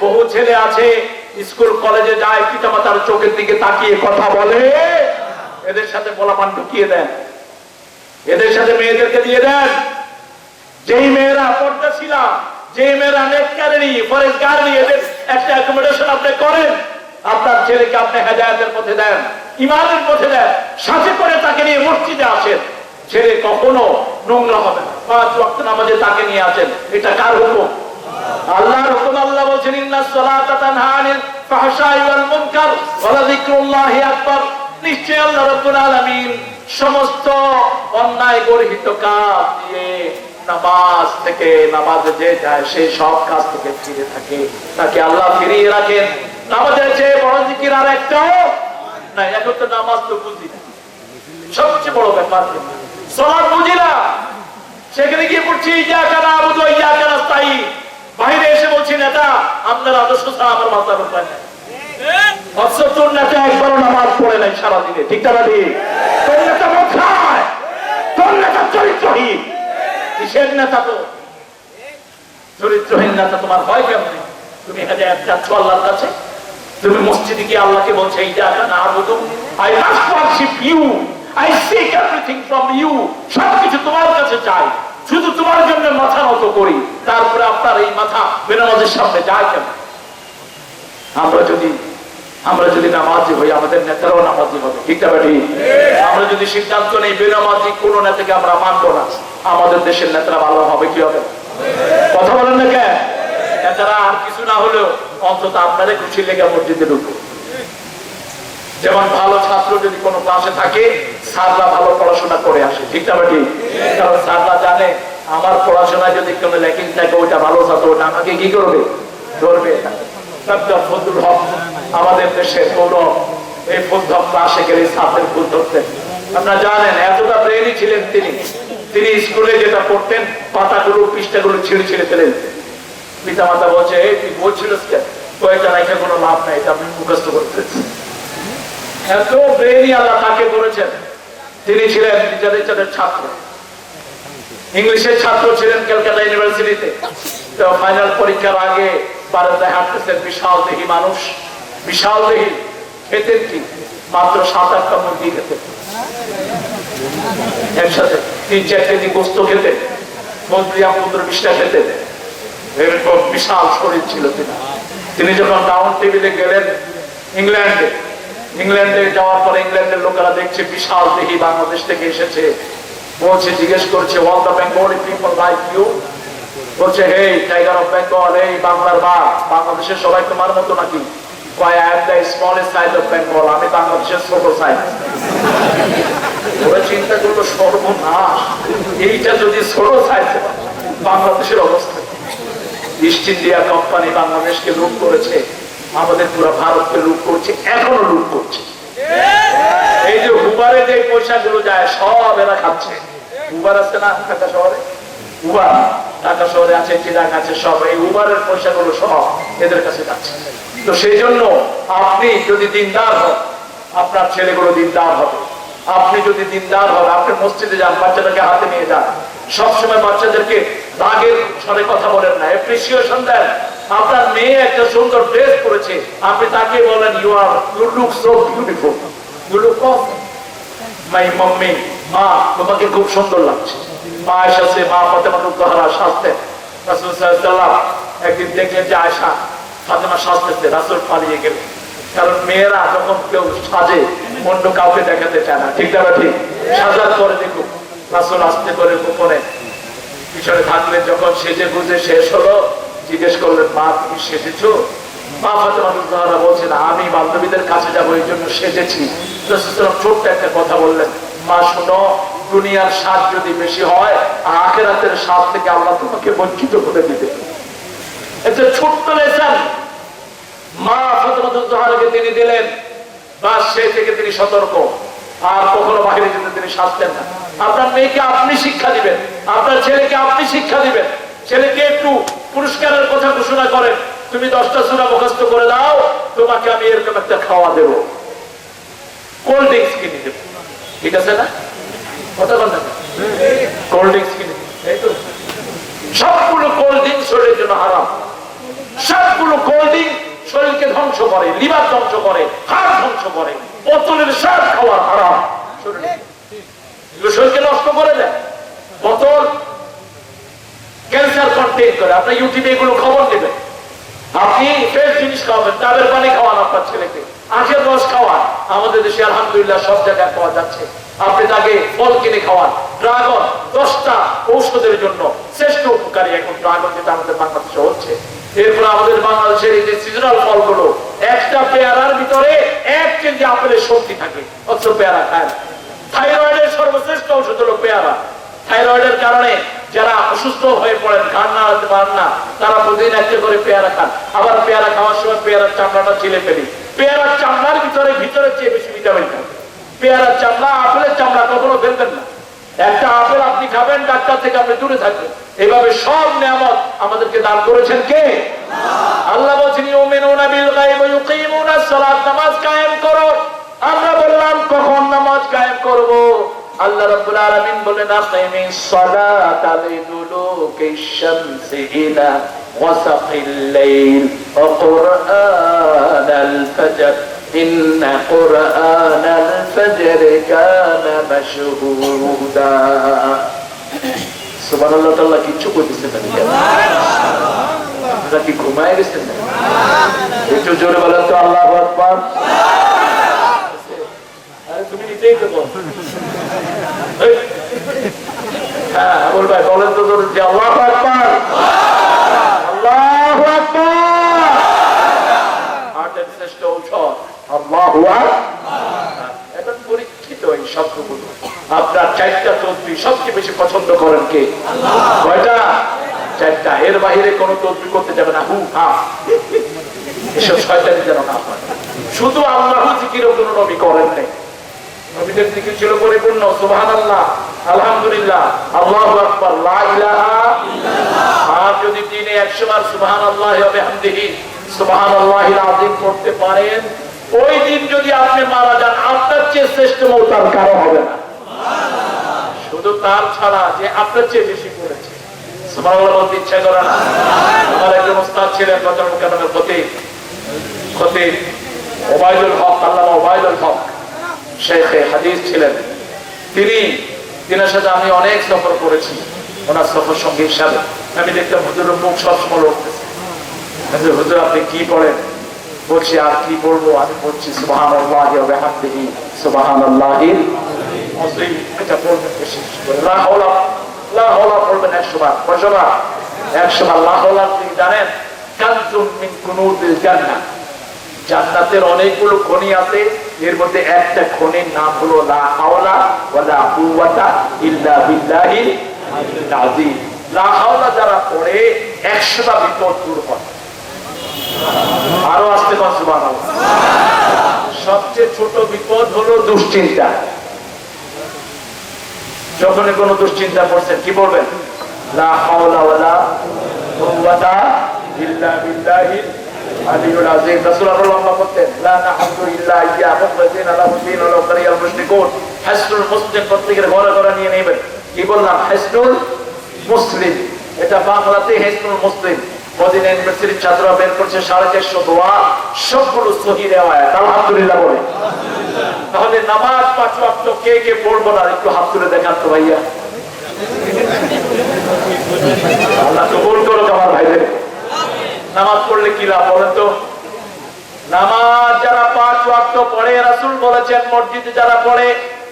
[SPEAKER 3] বহু ছেলে আছে স্কুল কলেজে যায়, পিতামাতার চোখের দিকে তাকিয়ে কথা বলে। এদের সাথে পোলাপান ঢুকিয়ে দেন, এদের সাথে মেয়েদেরকে দিয়ে দেন। যেই মেয়েরা পর্দাশীলা, যেই মেয়েরা নেককারী, পরেজগারী, এদের একটা অ্যাকোমোডেশন আপনি করেন। আপনার ছেলেকে আপনি হেদায়েতের পথে দেন, ঈমানের পথে দেন, সাথে করে তাকে নিয়ে মসজিদে আসেন। ছেলে কখনো নোংরা হবে না, 5 ওয়াক্ত নামাজে তাকে নিয়ে আসেন। এটা কার হুকুম? আল্লাহর হুকুম। আল্লাহ বলেছেন, ইন্নাস সালাতা তানহা আনিল ফাহশাই ওয়াল মুনকার ওয়া লাযিকরুল্লাহি আকবার। নিশ্চয়ই আল্লাহ রাব্বুল আলামিন সমস্ত অন্যায় গর্হিত কাজ দিয়ে নামাজ থেকে, নামাজে যে যায় সেই সব কাজ থেকে ফিরে থাকে, তাকে আল্লাহ ফিরিয়ে রাখেন। নামাজের চেয়ে বড় জিকির আর একটাও নাই। এখন তো নামাজ তো বুঝি না, সবচেয়ে বড় ব্যাপার সালাত বুঝি না। সেখানে গিয়ে পড়ছি ইয়াকা না'বুদু ওয়া ইয়াকা নাস্তাঈন, বাইরে এসে বলছি, নেতা আপনার আদর্শ ছাড়া আমার মাথার উপর নাই। অথচ তোর নেতা একবারও নামাজ পড়ে নাই সারাদিনে। ঠিক না ঠিক? তোর নেতা মদ খায়, তোর নেতা চরিত্রহীন। কিসের নেতা? তো চরিত্রহীন নেতা তোমার হয় কেমন? তুমি হেদায়েত চাচ্ছ আল্লাহর কাছে, তুমি মসজিদে গিয়ে আল্লাহকে বলছো, ইয়াকা না'বুদু, I must worship you, I seek everything from you. সবকিছু তোমার কাছে চাই, শুধু তোমার জন্য মাথা নত করি। তারপরে আপনার এই মাথা বেনামাজের সামনে যায় কেন? আমরা যদি নামাজি হই, আমাদের নেতারাও নামাজি হবে। ঠিক না ঠিক? আমরা যদি সিদ্ধান্ত নেই বেনামাজি কোন নেতাকে আমরা মানবো না, আমাদের দেশের নেতারা ভালো হবে কি হবে? কথা বলেন না কেন? নেতারা আর কিছু না হলেও অন্তত আপনাদের খুশি লেগে মসজিদে ঢুকবে। যেমন ভালো ছাত্র যদি কোনো ক্লাসে থাকে, স্যাররা ভালো পড়াশোনা করে আসে। ঠিক না ঠিক? কারণ স্যাররা জানে আমার পড়াশোনায় যদি কোনো ল্যাকিং থাকে ওইটা ভালো ছাত্র, ওটা আমাকে কি করবে, ধরবে না। ডক্টর ফজলুল হক আমাদের দেশের গৌরব, এই ফজলুল হক ক্লাসে গেলে ছাত্রের ফুল ধরতেন। আপনারা জানেন এতটা ব্রেনই ছিলেন তিনি স্কুলে যেটা পড়তেন পাতাগুলো পৃষ্ঠাগুলো ছিঁড়ে ছিঁড়ে ফেলেন। পিতা মাতা বলছে এই তুই বলছিল কয়েকটা রাখা কোনো লাভ নাই, এটা আপনি মুখস্থ করতে। এত ব্রেনই আল্লাহ তাকে করেছেন। তিনি ছিলেন লিটারেচারের ছাত্র, ইংলিশের ছাত্র ছিলেন ক্যালকাটা ইউনিভার্সিটিতে। তো ফাইনাল পরীক্ষার আগে বারান্দায় হাঁটতেছেন, বিশাল দেহি মানুষ, বিশাল দেহি। খেতেন কি মাত্র 7-8টা মুরগি খেতেন একসাথে, 3-4 কেজি গোস্ত খেতেন, মন্ত্রিয়া 15-20টা খেতেন। এরকম বিশাল শরীর ছিল তিনি যখন ডাউন টেবিলে গেলেন ইংল্যান্ডে যাওয়ার পরে ইংল্যান্ডের লোকেরা দেখছে বিশাল দেহি বাংলাদেশ থেকে এসেছে, বলছে, জিজ্ঞেস করছে all the Bengali people like you, বলছে হে টাইগার অফ বেঙ্গল, এই বাংলার বাঘ, বাংলাদেশের সবাই তোমার মতো নাকি? কয় I am the smallest size of Bengal, আমি বাংলাদেশের ছোট সাইজ। ওরা চিন্তা করলো সর্বনাশ, এইটা যদি ছোট সাইজ বাংলাদেশের অবস্থা। ইস্ট ইন্ডিয়া কোম্পানি বাংলাদেশকে লুট করেছে, আমাদের পুরো ভারতকে লুট করছে, এখনো লুট করছে। এই যে হুবারে যে পয়সাগুলো যায় সব এরা খাচ্ছে। হুবার আছে না ঢাকা শহরে, উবার ঢাকা শহরে আছে, চিরাগ আছে, সব এই উবারের পয়সাগুলো সব এদের কাছে যাচ্ছে। তো সেই জন্য আপনি যদি দিনদার হন, আপনার ছেলেগুলো দিনদার হবে। আপনি যদি দিনদার হন, আপনি মসজিদে যান, বাচ্চাটাকে হাতে নিয়ে যান, সবসময় বাচ্চাদেরকে রাগের স্বরে কথা বলেন না, অ্যাপ্রিসিয়েশন দেন। আপনার মেয়ে একটা সুন্দর ড্রেস পরেছে, আপনি তাকে বলেন you look so beautiful, you look awesome, my mummy, মা তোমাকে খুব সুন্দর লাগছে। মা আয়েশা সে মা ফাতেমা তুজহরা সাজতেন। রাসূল সাল্লাল্লাহু আলাইহি ওয়াসাল্লাম একদিন দেখলেন যে আয়েশা ফাতেমা সাজতেছে, রাসূল পালিয়ে গেলেন। কারণ মেয়েরা যখন কেউ সাজে অন্য কাউকে দেখাতে চায় না, ঠিক না ঠিক? সাজার পরে দেখুন রাসূল আস্তে করে গোপনে পিছনে থাকলেন। যখন সেজে গুজে শেষ হলো, জিজ্ঞেস করলেন মা তুমি সেজেছো? মা ফাতেমা তুজহরা বলছেন আমি বান্ধবীদের কাছে যাবো এই জন্য সেজেছি। রাসূল ছোট্ট একটা কথা বললেন, মা শোনো, দুনিয়ার স্বাদ যদি বেশি হয়, আখিরাতের স্বাদ থেকে আল্লাহ তোমাকে বঞ্চিত করে দিবে। একটা ছোট্ট লেসন মা ফাতেমা তুজহরাকে তিনি দিলেন। বাস সেই থেকে তিনি সতর্ক, আর কখনো বাহিরে যেতে তিনি সাজতেন না। আপনার মেয়েকে আপনি শিক্ষা দিবেন, আপনার ছেলেকে আপনি শিক্ষা দিবেন। ছেলেকে একটু পুরস্কারের কথা ঘোষণা করেন, তুমি 10টা সূরা মুখস্থ করে দাও, তোমাকে আমি এরকম একটা খাওয়া দেবো, কোল্ড ড্রিঙ্কস কিনে দেবো, ঠিক আছে না? কথা বলেন, কোল্ড ড্রিঙ্কস কিনে, এই তো সবগুলো কোল্ড ড্রিঙ্কস শরীরের জন্য হারাম। সবগুলো কোল্ড ড্রিঙ্ক শরীরকে ধ্বংস করে, লিভার ধ্বংস করে, হাড় ধ্বংস করে। বোতলের স্বাদ খাওয়া হারাম, শরীরকে নষ্ট করে দেয়। বোতল ক্যান্সার কন্টেইন করে। আপনি ইউটিউবে এগুলো খবর নেবেন। আপনি ফ্রেশ জিনিস খাওয়াবেন, ডাবের পানি খাওয়ান আপনার ছেলেকে, আখের রস খাওয়ান। আমাদের দেশে আলহামদুলিল্লাহ সব জায়গায় পাওয়া যাচ্ছে। আপনি তাকে ফল কিনে খাওয়ান। ড্রাগন 10টা ঔষধের জন্য শ্রেষ্ঠ উপকারী এখন ড্রাগন, যেটা আমাদের বাংলাদেশে হচ্ছে। এরপর আমাদের বাংলাদেশের এই যে সিজনাল ফলগুলো, একটা পেয়ারার ভিতরে 1 কেজি আপেলের শক্তি থাকে, অথচ পেয়ারা খায়। থাইরয়েডের সর্বশ্রেষ্ঠ ঔষধ হলো পেয়ারা। থাইরয়েডের কারণে যারা অসুস্থ হয়ে পড়েন, খান না হতে পারেন না, তারা প্রতিদিন একটা করে পেয়ারা খান। আবার পেয়ারা খাওয়ার সময় পেয়ারার চামড়াটা ছিলে ফেলি। পেয়ারার চামড়ার ভিতরে চেয়ে বেশি ভিটামিন থাকে। পেয়ারার চামড়া, আপেলের চামড়া কখনো ফেলবেন না। একটা আপেল আপনি খাবেন, ডাক্তার থেকে আপনি দূরে থাকবেন। এইভাবে সব নিয়ামত আমাদেরকে দান করেছেন কে? আল্লাহ বলছেন ইউমিনুনা বিল গায়ব ওয়া ইউকিমুনাস সালাত, নামাজ কায়েম করো। আমরা বললাম কখন নামাজ কায়েম করব? আল্লাহ রাব্বুল আলামিন বলেন আকিমিস সালাতা লিদুলুকিশ শামসি ইলা ওয়াসাকিল লাইল ওয়া কুরআনাল ফাজর ইন্না কুরআনাল ফাজর কানা মাশহুদা। সুবহানাল্লাহ, তাআলা কিছু কইতেছেন না, সুবহানাল্লাহ। আপনারা কি ঘুমায় গেছেন না? একটু জোরে বলেন তো আল্লাহু আকবার। আরে তুমি নিতেই তো বল। হ্যাঁ আবুল ভাই বলেন তো জোরে যে আল্লাহু আকবার, আল্লাহু আকবার। হার্টের শ্রেষ্ঠ ঔষধ আল্লাহু আকবার। এখন পরীক্ষিত এই শব্দগুলো। আপনার 4টা তসবিহ সবচেয়ে বেশি পছন্দ করেন কে? কয়টা? 4টা। এর বাইরে কোনো তসবিহ করতে যাবে না। হু হা এসব শয়তানি যেন না হয়। শুধু আল্লাহ জিকিরও কোনো নবী করেন নাই। নবীদের জিকির ছিল পরিপূর্ণ সুবহানাল্লাহ, আলহামদুলিল্লাহ, আল্লাহু আকবার, লা ইলাহা ইল্লাল্লাহ। আর যদি দিনে 100 বার সুবহানাল্লাহি ওয়া বিহামদিহি সুবহানাল্লাহিল আযীম পড়তে পারেন, ওই দিন যদি আপনি মারা যান, আপনার চেয়ে শ্রেষ্ঠ মওত আর কারো হবে না। শুধু তার ছাড়া যে আপনার চেয়ে বেশি পড়েছে। সুবহানাল্লাহ বলতে ইচ্ছা করে না? আমার একজন ওস্তাদ ছিলেন বদরুল কালামের খতিব ওবায়দুল হক, আল্লামা ওবায়দুল হক শেখে হাদিস ছিলেন। তিনের সাথে আমি অনেক সফর করেছি। ওনার সফর সঙ্গী হিসাবে আমি দেখতাম হুজুরের মুখ সবসময় উঠতেছে। হুজুর আপনি কি পড়েন? বলছি আর কি পড়বো? আমি বলছি সুবহানাল্লাহি ওয়া বিহামদিহি সুবহানাল্লাহিল আযীম। এটা পড়বেন বেশি করে। লা হাওলা পড়বেন 100 বার। কয়শো বার? 100 বার। লা হাওলা আপনি জানেন কানজুম মিন কুনুজিল জান্নাহ। জান্নাতের অনেকগুলো খনি আছে, এর মধ্যে একটা খনির নাম হলো লা হাওলা ওয়ালা কুওয়াতা ইল্লা বিল্লাহিল আলিয়্যিল আযীম। লা হাওলা যারা পড়ে 100টা বিপদ দূর হয়। আরো আসতে পারেন সুবহানাল্লাহ। সবচেয়ে ছোট বিপদ হলো দুশ্চিন্তা। যখন কোনো দুশ্চিন্তা করছেন কি বলবেন? লা হাওলা ওয়ালা কুওয়াতা ইল্লা বিল্লাহিল আলিয়্যিল আযীম। রাসূলুল্লাহ লম্বা করতেন, লা না'বুদু ইল্লা ইয়্যাহু মুখলিসিনা লাহু দ্বীন ওয়ালাউ কারিহাল মুশরিকুন। হিসনুল মুসলিম প্রত্যেকের ঘরে ঘরে নিয়ে নেবেন। কি বললাম? হিসনুল মুসলিম। এটা বাংলাতে হিসনুল মুসলিম। মদিনা ইউনিভার্সিটির ছাত্ররা বের করছে 450 দোয়া, সবগুলো সহিহ রিওয়ায়াত। আলহামদুলিল্লাহ বলে। তাহলে নামাজ 5 ওয়াক্ত কে কে পড়বো না একটু হাত তুলে দেখান তো ভাইয়া। আল্লাহ কবুল করুক আমার ভাইদের। নামাজ পড়লে কি লাভ বলেন তো? নামাজ যারা 5 ওয়াক্ত পড়ে, রাসূল বলেছেন মসজিদে যারা পড়ে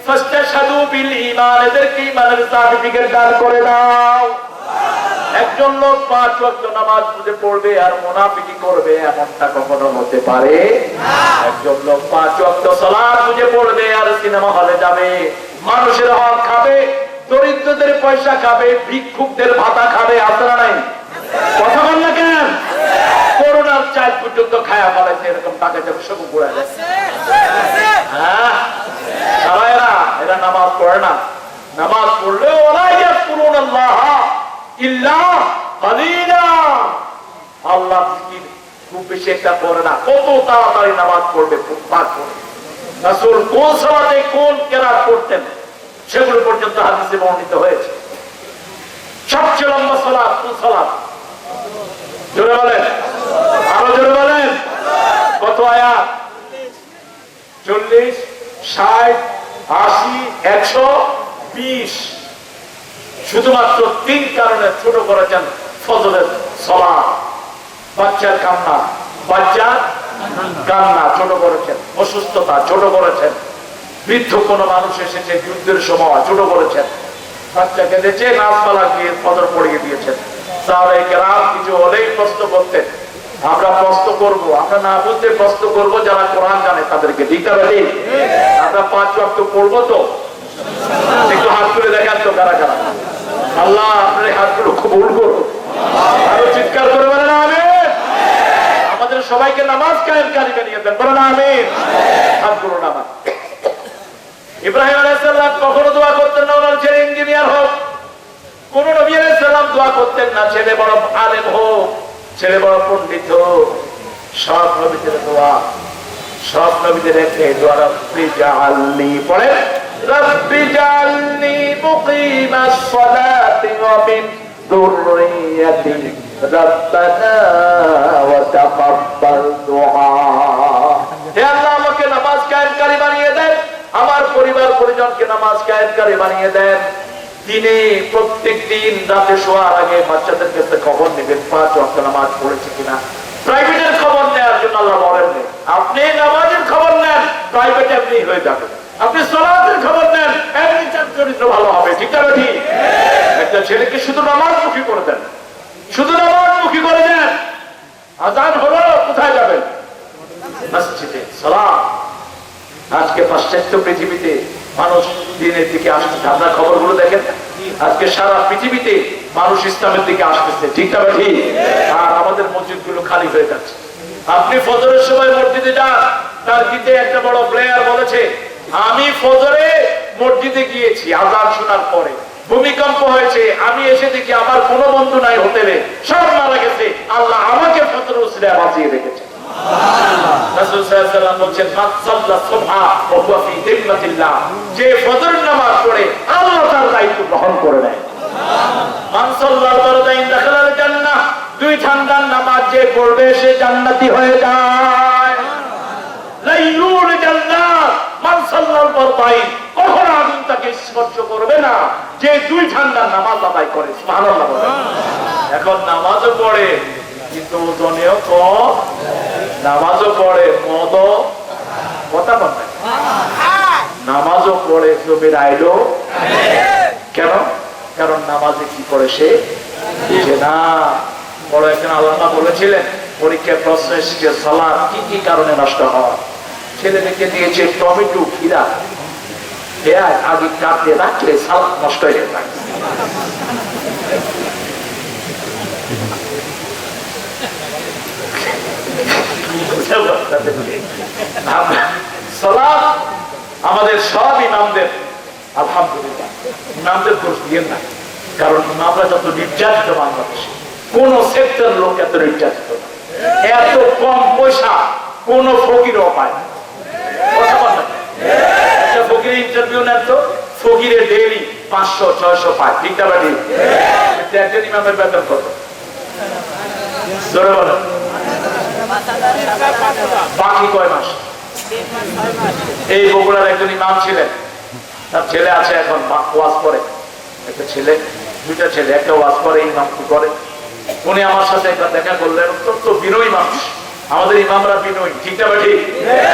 [SPEAKER 3] ফাস্তাশহাদু বিল ঈমান, এদেরকে ঈমানের সার্টিফিকেট দান করে দাও। একজন লোক 5 ওয়াক্ত নামাজ বুঝে পড়বে আর মুনাফিকি করবে, এমনটা কখনো হতে পারে না। একজন লোক 5 ওয়াক্ত সালাত বুঝে পড়বে আর সিনেমা হলে যাবে, মানুষের হক খাবে, দরিদ্রদের পয়সা খাবে, ভিক্ষুকদের ভাতা খাবে। আপনারা নাই কথা বল না কেন? করোনার চাল পর্যন্ত খায়া ফেলাইছে, এরকম টাকা যাবে সব ঘুরে যাচ্ছে। হ্যাঁ, এরা নামাজ পড়ে না। নামাজ পড়লে ওরা ইয়াকুরুনাল্লাহ ইল্লা কালিলা, আল্লাহ জিকির খুব বেশি একটা পড়ে না। কত তাড়াতাড়ি নামাজ পড়বে, খুব পাক পড়ে। রাসূল কোন সালাতে কোন কিরাত পড়তেন সেগুলো পর্যন্ত হাদিসে বর্ণিত হয়েছে। সবচেয়ে লম্বা সালাত কোন সালাত? জোরে বলেন, আরো জোরে বলেন। কত আয়াত? 40, 60, 80, 120। শুধুমাত্র 3 কারণে ছোট করেছেন ফজরের সালাত। বাচ্চার কান্না ছোট করেছেন, অসুস্থতা ছোট করেছেন, বৃদ্ধ কোন মানুষ এসেছে যুদ্ধের সময় ছোট করেছেন, বাচ্চাকে দেখে নাচপালা গিয়ে ফজর পড়িয়ে দিয়েছেন। তাহলে কেরাম কিছু হলেই প্রশ্ন করতেন, আমরা প্রশ্ন করব, আমরা না বুঝতে প্রশ্ন করব যারা কোরআন জানে তাদেরকে। ঠিক আছে? আমরা 5 ওয়াক্ত পড়বো তো? একটু হাত তুলে দেখান তো কারা কারা। আল্লাহ আপনার হাতগুলো কবুল করুন। আরো চিৎকার করে বলেন আমিন। আমাদের সবাইকে নামাজ কায়েমকারী বানিয়ে দেন, বলেন আমিন। হাতগুলো নামাজ। ইব্রাহিম আলাইহিস সালাম কখনো দোয়া করতেন না ওনার ছেলে ইঞ্জিনিয়ার হোক। কোন নবী আলাইহিস সালাম দোয়া করতেন না ছেলে বড় আলেম হোক, ছেলে বড় পণ্ডিত হোক। সব নবীদের দোয়া, সব নবীদের একটি দোয়া, রব্বি জাআলনি, পড়ে রব্বি জাআলনি মুকিমাস সালাতি ওয়া মিন যুররিয়াতি রাব্বানা ওয়া তাকাব্বাল দুআ। হে আল্লাহ, আমাকে নামাজ কায়েমকারী বানিয়ে দেন, আমার পরিবার পরিজনকে নামাজ কায়েমকারী বানিয়ে দেন। দিনে প্রত্যেক দিন রাতে শোয়ার আগে বাচ্চাদের কাছে খবর নেবেন 5 ওয়াক্ত নামাজ পড়েছে কিনা। প্রাইভেটের খবর নেওয়ার জন্য আল্লাহ বলেন না। আপনি নামাজের খবর নেন, প্রাইভেট এমনি হয়ে যাবে। আপনি সালাতের খবর নেন, এমনি চরিত্র ভালো হবে। ঠিক আছে? ঠিক। একটা ছেলেকে শুধু নামাজমুখী করে দেন, শুধু নামাজমুখী করে দেন। আযান হলো, কোথায় যাবেন? মসজিদে। সালাত। আজকে পাশ্চাত্য পৃথিবীতে মানুষ দিনের দিকে আসতেছে। আপনার খবরগুলো দেখেন, আজকে সারা পৃথিবীতে মানুষ ইসলামের দিকে আসতেছে, ঠিক না ঠিক? আর আমাদের মসজিদগুলো খালি হয়ে যাচ্ছে। আপনি ফজরের সময় মসজিদে যান, তার গীতে একটা বড় প্লেয়ার বলেছে, আমি ফজরে মসজিদে গিয়েছি আযান শোনার পরে, ভূমিকম্প হয়েছে, আমি এসে দেখি আমার কোনো বন্ধু নাই হোটেলে, সব মারা গেছে, আল্লাহ আমাকে ফজরের উসিলায় বাঁচিয়ে রেখেছে। রাসূল সাল্লাল্লাহু আলাইহি ওয়াসাল্লাম বলেন, মান সাল্লা সুবহা ওয়া হুয়া ফি যিম্মাতিল্লাহ, যে ফজরের নামাজ পড়ে আল্লাহ তার দায়িত্ব গ্রহণ করে নেয়। মান সাল্লাল ফারদাইন দাখালাল জান্নাহ, দুই ঠান্ডার নামাজ যে পড়বে সে জান্নাতি হয়ে যায়। লাইয়ুল জান্নাত মান সাল্লাল ফারদাইন, কখনো আগুন তাকে স্পর্শ করবে না যে দুই ঠান্ডার নামাজ আদায় করে। সুবহানাল্লাহ বলেন। এখন নামাজও পড়ে কিন্তু ওজনেও কম, নামাজও পড়ে মদও কথা বলে, নামাজও পড়ে জমির আইলো। কেন? কারণ নামাজে কি করে সে বুঝে না। বড় একজন আল্লামা বলেছিলেন, পরীক্ষায় প্রশ্ন এসেছে সালাত কি কি কারণে নষ্ট হয়। ছেলেদেরকে দিয়েছে টমেটো, খিরা, পেঁয়াজ আগে কাটতে রাখলে সালাত নষ্ট হয়ে যেত। সালাত আমাদের সব ইমামদের, আলহামদুলিল্লাহ, ইমামদের দোষ দিয়ে না, কারণ ইমামরা যত নির্যাতিত বাংলাদেশে কোন সেক্টর লোক এত নির্যাতিত না, এত কম পয়সা কোন ফকিরও পায় না। কথা বল না, একটা ফকিরের ইন্টারভিউ নেন তো, ফকিরের ডেইলি 500-600 পায়, ঠিক না বাড়ি? একজন ইমামের বেতন কত? জোরে বলেন। বাকি কয় মাস? এই বগুড়ার একজন ইমাম ছিলেন, তার ছেলে আছে এখন ওয়াজ করে, একটা ছেলে, দুইটা ছেলে, একটা ওয়াজ করে, ইমাম কি করে। উনি আমার সাথে একবার দেখা করলেন, অত্যন্ত বিনয়ী মানুষ। আমাদের ইমামরা বিনয়ী, ঠিক না ঠিক?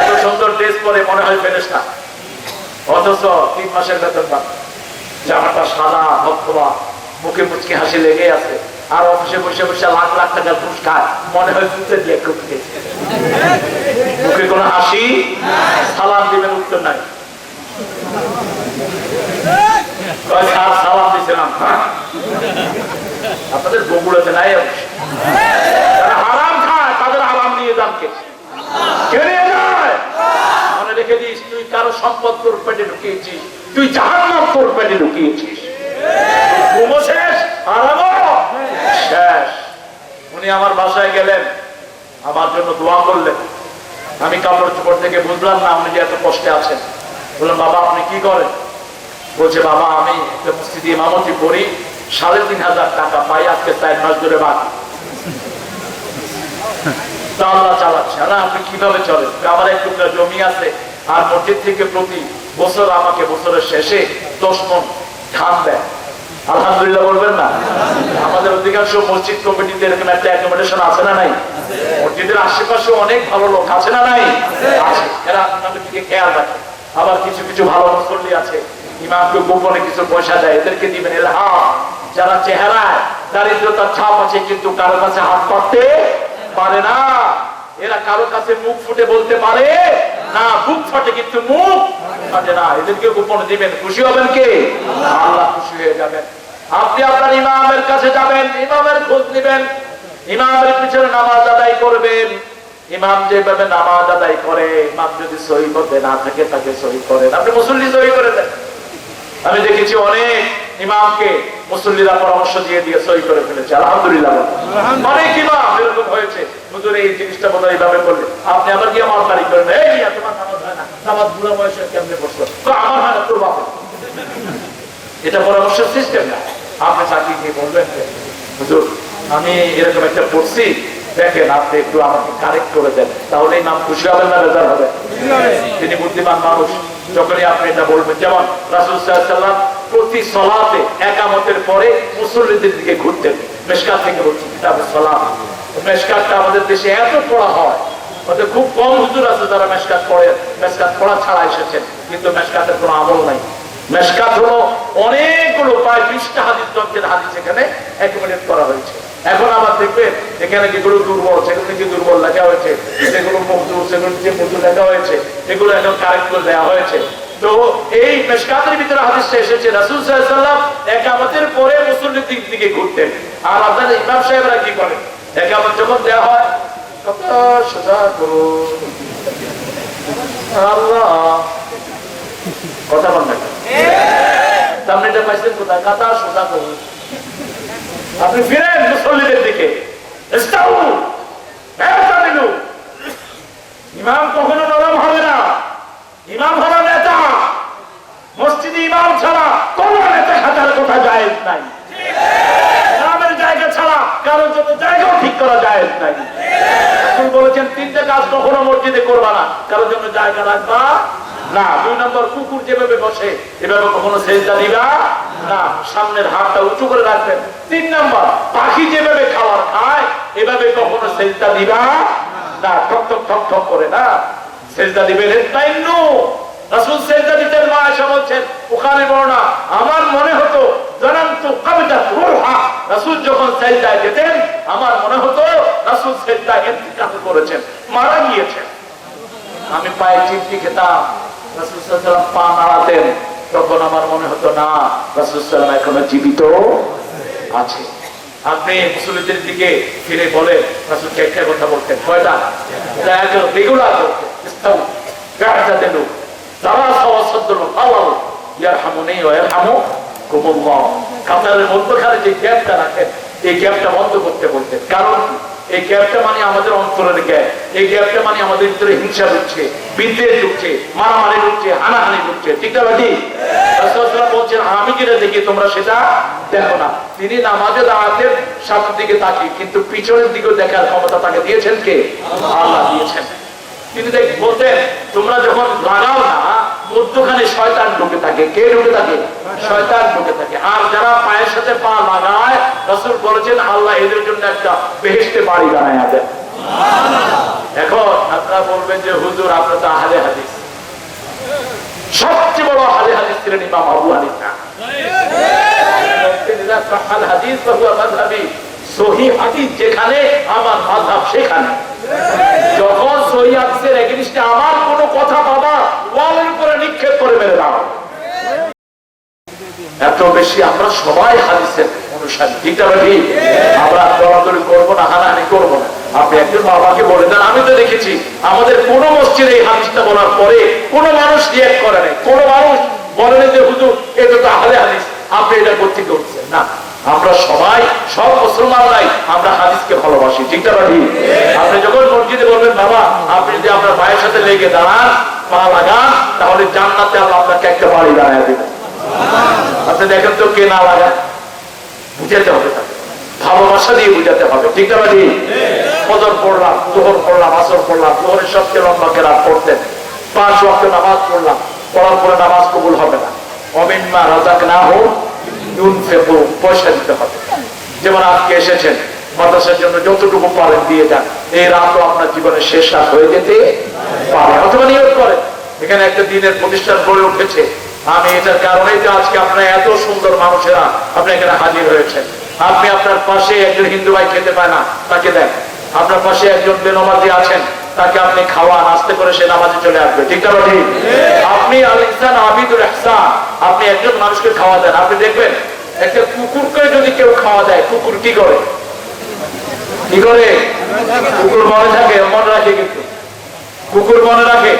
[SPEAKER 3] এত সুন্দর ড্রেস পরে মনে হয় ফেরেশতা, অথচ 3 মাসের বেতন পান, জামাটা সাদা ভক্তবা, মুখে মুচকি হাসি লেগে আছে, আর অফিসে বসে বসে লাখ লাখ টাকার ঘুষ খায়, মনে হয় ঘুরতে দিয়ে করতে। মুখে কোনো হাসি, সালাম দিবেন উত্তর নাই। সালাম দিয়েছিলাম, আপনাদের বগুড়াতে নাই, যারা হারাম খায় তাদের হারাম নিয়ে যান, কে নিয়ে যায়? মনে রেখে দিস, তুই কারো সম্পদ তোর পেটে ঢুকিয়েছিস, তুই জাহান্নাম তোর পেটে ঢুকিয়েছিস। শেষ, হারামও শেষ। উনি আমার বাসায় গেলেন, আমার জন্য দোয়া করলেন। আমি কাপড় চোপড় থেকে বুঝলাম না উনি যে এত কষ্টে আছেন। বললাম, বাবা আপনি কি করেন? বলছে, বাবা আমি একটা মসজিদে ইমামতি করি, 3,500 টাকা পাই, আজকে 4 মাস ধরে বাকি। তা আল্লাহ চালাচ্ছে। না আপনি কিভাবে চলেন? আমার এক টুকরা জমি আছে, আর মসজিদ থেকে প্রতি বছর আমাকে বছরের শেষে 10 মণ ধান দেয়। আলহামদুলিল্লাহ বলবেন না? আমাদের অধিকাংশ মসজিদ কমিটিতে এরকম একটা অ্যাকোমোডেশন আছে না নাই? মসজিদের আশেপাশে অনেক ভালো লোক আছে না নাই? আছে, এরা আপনাদের দিকে খেয়াল রাখে। আবার কিছু কিছু ভালো মুসল্লি আছে, ইমামকে গোপনে কিছু পয়সা দেয়, এদেরকে দিবেন। এরা যারা চেহারায় দারিদ্রতার ছাপ আছে কিন্তু কারো কাছে হাত পাততে পারে না, এরা কারো কাছে মুখ ফুটে বলতে পারে না, বুক ফাটে কিন্তু মুখ ফাটে না, এদেরকে গোপনে দিবেন। খুশি হবেন কে? আল্লাহ খুশি হয়ে যাবেন। আপনি আপনার ইমামের কাছে যাবেন, ইমামের খোঁজ নিবেন, ইমামের পিছনে নামাজ আদায় করবেন। ইমাম যেভাবে নামাজ আদায় করে, ইমাম যদি সহি করতে না থাকে তাকে সহি করেন, আপনি মুসল্লি সহি করে দেন। আমি দেখেছি অনেক ইমামকে মুসল্লিরা পরামর্শ দিয়ে দিয়ে সহি করে ফেলেছে, আলহামদুলিল্লাহ। অনেক ইমাম এরকম হয়েছে, হুজুর এই জিনিসটা বোধ হয় এইভাবে করলে, আপনি আবার গিয়ে আমার বাড়ি করেন, এই তোমার নামাজ হয় না, নামাজ বুড়া বয়সে কেমনে পড়ছো? আমার হয় না, তোর বাপ। এটা পরামর্শের সিস্টেম না। আপনি চাকরি দিয়ে বলবেন, হুজুর আমি এরকম একটা পড়ছি, দেখেন আপনি একটু আমাকে কারেক্ট করে দেন, তাহলে ইমাম খুশি হবেন না বেজার হবে? তিনি বুদ্ধিমান মানুষ। যখনই আপনি এটা বলবেন, যেমন রাসূল সাল্লাল্লাহু আলাইহি ওয়াসাল্লাম প্রতি সালাতে একামতের পরে মুসল্লিদের দিকে ঘুরতেন। মেশকাত থেকে বলছি, কিতাবে সালাত। মেশকাতটা আমাদের দেশে এত পড়া হয়, ওদের খুব কম হুজুর আছে যারা মেশকাত পড়েন, মেশকাত পড়া ছাড়া এসেছেন, কিন্তু মেশকাতের কোনো আমল নাই। মেশকাত হলো অনেকগুলো, প্রায় 20টা হাদিস, গ্রন্থের হাদিস এখানে অ্যাকুমুলেট করা হয়েছে। এখন আবার দেখবেন এখানে যেগুলো দুর্বল সেগুলো নিচে দুর্বল লেখা হয়েছে, যেগুলো মজদুর সেগুলো নিচে মজদুর লেখা হয়েছে, এগুলো এখন কারেক্ট করে দেওয়া হয়েছে। তো এই মিশকাতের ভিতরে হাদিসটা এসেছে রাসূল সাল্লাল্লাহু আলাইহি ওয়াসাল্লাম ইকামতের পরে মুসল্লির দিকে ঘুরতেন। আর আপনাদের ইমাম সাহেবরা কি করেন? ইকামত যখন দেওয়া হয় কত সোজা করো আল্লাহ, কথা বল না সামনেটা পাইছেন কোথায়? কাতা সোজা করো। আপনি ফিরেন মুসল্লিদের দিকে, ইস্তাউ ইতাদিলু। ইমাম কখনো নরম হবে না। ইমাম হলো নেতা। মসজিদে ইমাম ছাড়া কোন নেতা হাজার কথা জায়েজ নাই। ইমামের জায়গা ছাড়া কারোর জন্য জায়গাও ঠিক করা জায়েজ নাই। রাসূল বলেছেন তিনটে কাজ কখনো মসজিদে করবা না, কারোর জন্য জায়গা রাখবা না। 2 নম্বর, কুকুর যেভাবে বসে এভাবে কখনো সেজদা দিবা না, সামনের হাতটা উঁচু করে রাখবেন। 3 নম্বর, পাখি যেভাবে খাবার খায় এভাবে কখনো সেজদা দিবা না, ঠক ঠক ঠক ঠক করে না সেজদা দিবেন। রাসূল সেজদা দিতেন, মা আয়েশা বলছেন বুখারী বর্ণনা, আমার মনে হতো জানান্তু কাবিদাত রূহা, রাসূল যখন সেজদায় যেতেন আমার মনে হতো রাসূল সেজদায় ইন্তিকাল করেছেন, মারা গিয়েছেন। আমি পায়ে চিমটি খেতাম, রাসূল সাল্লাল্লাহু আলাইহি ওয়াসাল্লাম পা নাড়াতেন, তখন আমার মনে হতো না রাসূল সাল্লাল্লাহু আলাইহি ওয়াসাল্লাম এখনো জীবিত আছে। আপনি মুসল্লিদের দিকে ফিরে বলে রাসূলকে একটা কথা বলতেন, কয়টা? এটা একদম রেগুলার করতেন। ইস্তাউ গা'দাতুল দারাসা ওয়াসাদুল আওয়াল ইয়ারহামুনি ওয়া ইয়ারহামুকুমুল্লাহ। কাতারের মধ্যখানে যে গ্যাপটা রাখেন এই গ্যাপটা বন্ধ করতে বলতেন। কারণ এই গ্যাপটা মানে আমাদের অন্তরের গ্যাপ। এই গ্যাপটা মানে আমাদের ভিতরে হিংসা ঢুকছে, বিদ্বেষ ঢুকছে, মারামারি ঢুকছে, হানাহানি ঢুকছে। ঠিক না ভাই? রাসূলুল্লাহ বলছেন আমি যেটা দেখি তোমরা সেটা দেখো না। তিনি নামাজে দাঁড়াতেন সামনের দিকে তাকিয়ে, কিন্তু পিছনের দিকেও দেখার ক্ষমতা তাকে দিয়েছেন কে? আল্লাহ দিয়েছেন। তিনি বলতেন তোমরা যখন লাগাও না মধ্যখানে শয়তান ঢুকে থাকে। কে ঢুকে থাকে? শয়তান ঢুকে থাকে। আর যারা পায়ের সাথে পা লাগায় রাসূল বলেছেন আল্লাহ এদের জন্য একটা বেহেশতে বাড়ি বানায় দেন। এখন আপনারা বলবেন যে হুজুর আপনারা তো আহলে হাদিস। সবচেয়ে বড় আহলে হাদিস ছিলেন ইমাম আবু হানিফা। আল হাদিস ওয়া মাযহাবি, সহিহ হাদিস যেখানে আমার মাযহাব সেখানে। যখন সহিহ হাদিসের এগেইনস্টে আমার কোনো কথা বাবা ওয়ালের উপরে নিক্ষেপ করে মেরে দাও। এত বেশি আমরা সবাই হাদিসের অনুসারী। ঠিক না ভাই? আমরা দরাদরি করবো না, হানাহানি করবো না। আপনি একজন বাবাকে বলে দেন, আমি তো দেখেছি আমাদের কোন মসজিদে এই হাদিসটা বলার পরে কোন মানুষ রিঅ্যাক্ট করে নাই, কোন মানুষ বলেন যে হুজুর এটা তো আহলে হাদিস, আপনি এটা করতে করছেন না। আমরা সবাই সব মুসলমানরাই আমরা হাদিসকে ভালোবাসি। ঠিক না ভাই? আপনি যখন মসজিদে বলবেন বাবা আপনি যদি আপনার ভাইয়ের সাথে লেগে দাঁড়ান, পা লাগান, তাহলে জান্নাতে আল্লাহ আপনাকে একটা বাড়ি বানায় দেবেন। আপনি দেখেন তো কে না লাগায়, বুঝাতে হবে তাকে, ভালোবাসা দিয়ে বুঝাতে হবে। ঠিক না ভাই? ফজর পড়লাম, যোহর পড়লাম, আসর পড়লাম, যোহরের সবচেয়ে লম্বা কেরাত পড়তেন, 5 ওয়াক্ত নামাজ পড়লাম, পড়ার পরে নামাজ কবুল হবে না। অমিম্মা রাযাকনাহু ইউনফিকু, পয়সা দিতে হবে। যেমন আজকে এসেছেন মাদ্রাসার জন্য যতটুকু পারেন দিয়ে যান। এই রাতও আপনার জীবনের শেষ রাত হয়ে যেতে পারে। অথবা নিয়োগ করেন এখানে একটা দিনের প্রতিষ্ঠান গড়ে উঠেছে, আমি এটার কারণেই তো আজকে আপনার এত সুন্দর মানুষেরা আপনি এখানে হাজির হয়েছেন। আপনি আপনার পাশে একজন হিন্দু ভাই খেতে পায় না, তাকে দেন। আপনার পাশে একজন বেনামাজি আছেন, তাকে আপনি খাওয়ান, আস্তে করে সে নামাজে চলে আসবে। ঠিক না ঠিক? আপনি আল ইনসান আবিদুল ইহসান, আপনি একজন মানুষকে খাওয়া দেন। আপনি দেখবেন একটা কুকুরকে যদি কেউ খাওয়া দেয়, কুকুর কি করে? কি করে? কুকুর মনে থাকে, মনে রাখে, কিন্তু কুকুর মনে রাখে,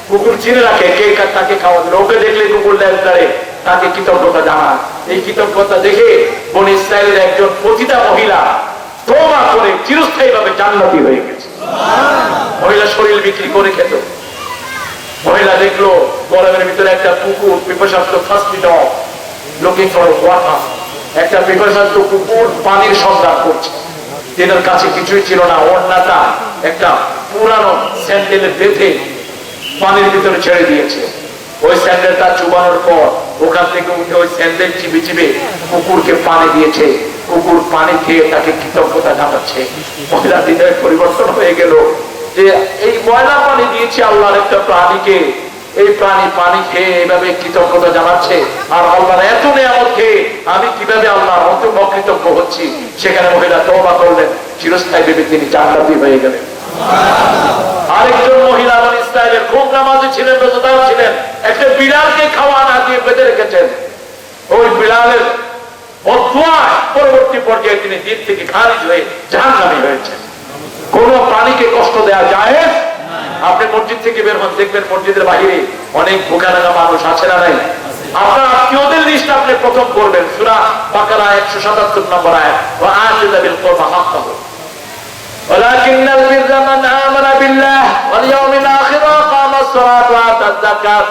[SPEAKER 3] কুকুর চিনে রাখে কে তাকে খাওয়া দিল। ওকে দেখলে কুকুর দাঁড়ে তাকে কৃতজ্ঞতা জানান। এই কৃতজ্ঞতা দেখে বনি ইসরাইলের একজন পতিতা মহিলা তওবা করে চিরস্থায়ী ভাবে জান্নাতি হয়ে গেছে। মহিলা শরীর বিক্রি করে খেত। মহিলা দেখলো গরমের ভিতরে একটা কুকুর পিপাসার্থ, thirsty dog looking for water, একটা পিপাসার্থ কুকুর পানির সন্ধান করছে। যেটার কাছে কিছুই ছিল না, ওড়নাটা একটা পুরানো স্যান্ডেলে বেঁধে পানির ভিতরে ছেড়ে দিয়েছে। ওই স্যান্ডেলটা চুবানোর পর ওখান থেকে উঠে ওই স্যান্ডেল চিবে চিবে কুকুরকে পানি দিয়েছে। কুকুর পানি খেয়ে তাকে কৃতজ্ঞতা জানাচ্ছে। মহিলা হৃদয় পরিবর্তন হয়ে গেল যে এই ময়লা পানি দিয়েছে আল্লাহর একটা প্রাণীকে, এই প্রাণী পানি খেয়ে এইভাবে কৃতজ্ঞতা জানাচ্ছে, আর আল্লাহর এত নিয়ামত খেয়ে আমি কিভাবে আল্লাহর অত অকৃতজ্ঞ হচ্ছি। সেখানে মহিলা তওবা করলেন, চিরস্থায়ী ভেবে তিনি জান্নাতি হয়ে গেলেন। আরেকজন মহিলা বনি ইসরাইলের খুব নামাজি ছিলেন, রোজাদার ছিলেন, একটা বিলালকে খাওয়া না দিয়ে বেঁধে রেখেছেন, ওই বিলালের বদদুয়ায় পরবর্তী পর্যায়ে তিনি দিন থেকে খারিজ হয়ে জাহান্নামী হয়েছেন। কোন প্রাণীকে কষ্ট দেওয়া যায়? আপনি মসজিদ থেকে বের হন, দেখবেন মসজিদের বাহিরে অনেক ভোগানাগা মানুষ আছে না নাই? আপনার আত্মীয়দের লিস্ট আপনি প্রথম করবেন। সূরা বাকারা 177 নম্বর আয়াত, ওয়া আতিযা বিল কুরবা হাক্কাহু ওয়ালাকিন্নাল বিররা মান আমানা বিল্লাহ ওয়াল ইয়াউমিল আখির ওয়া আকামাস সালাত ওয়া আতাজ যাকাত।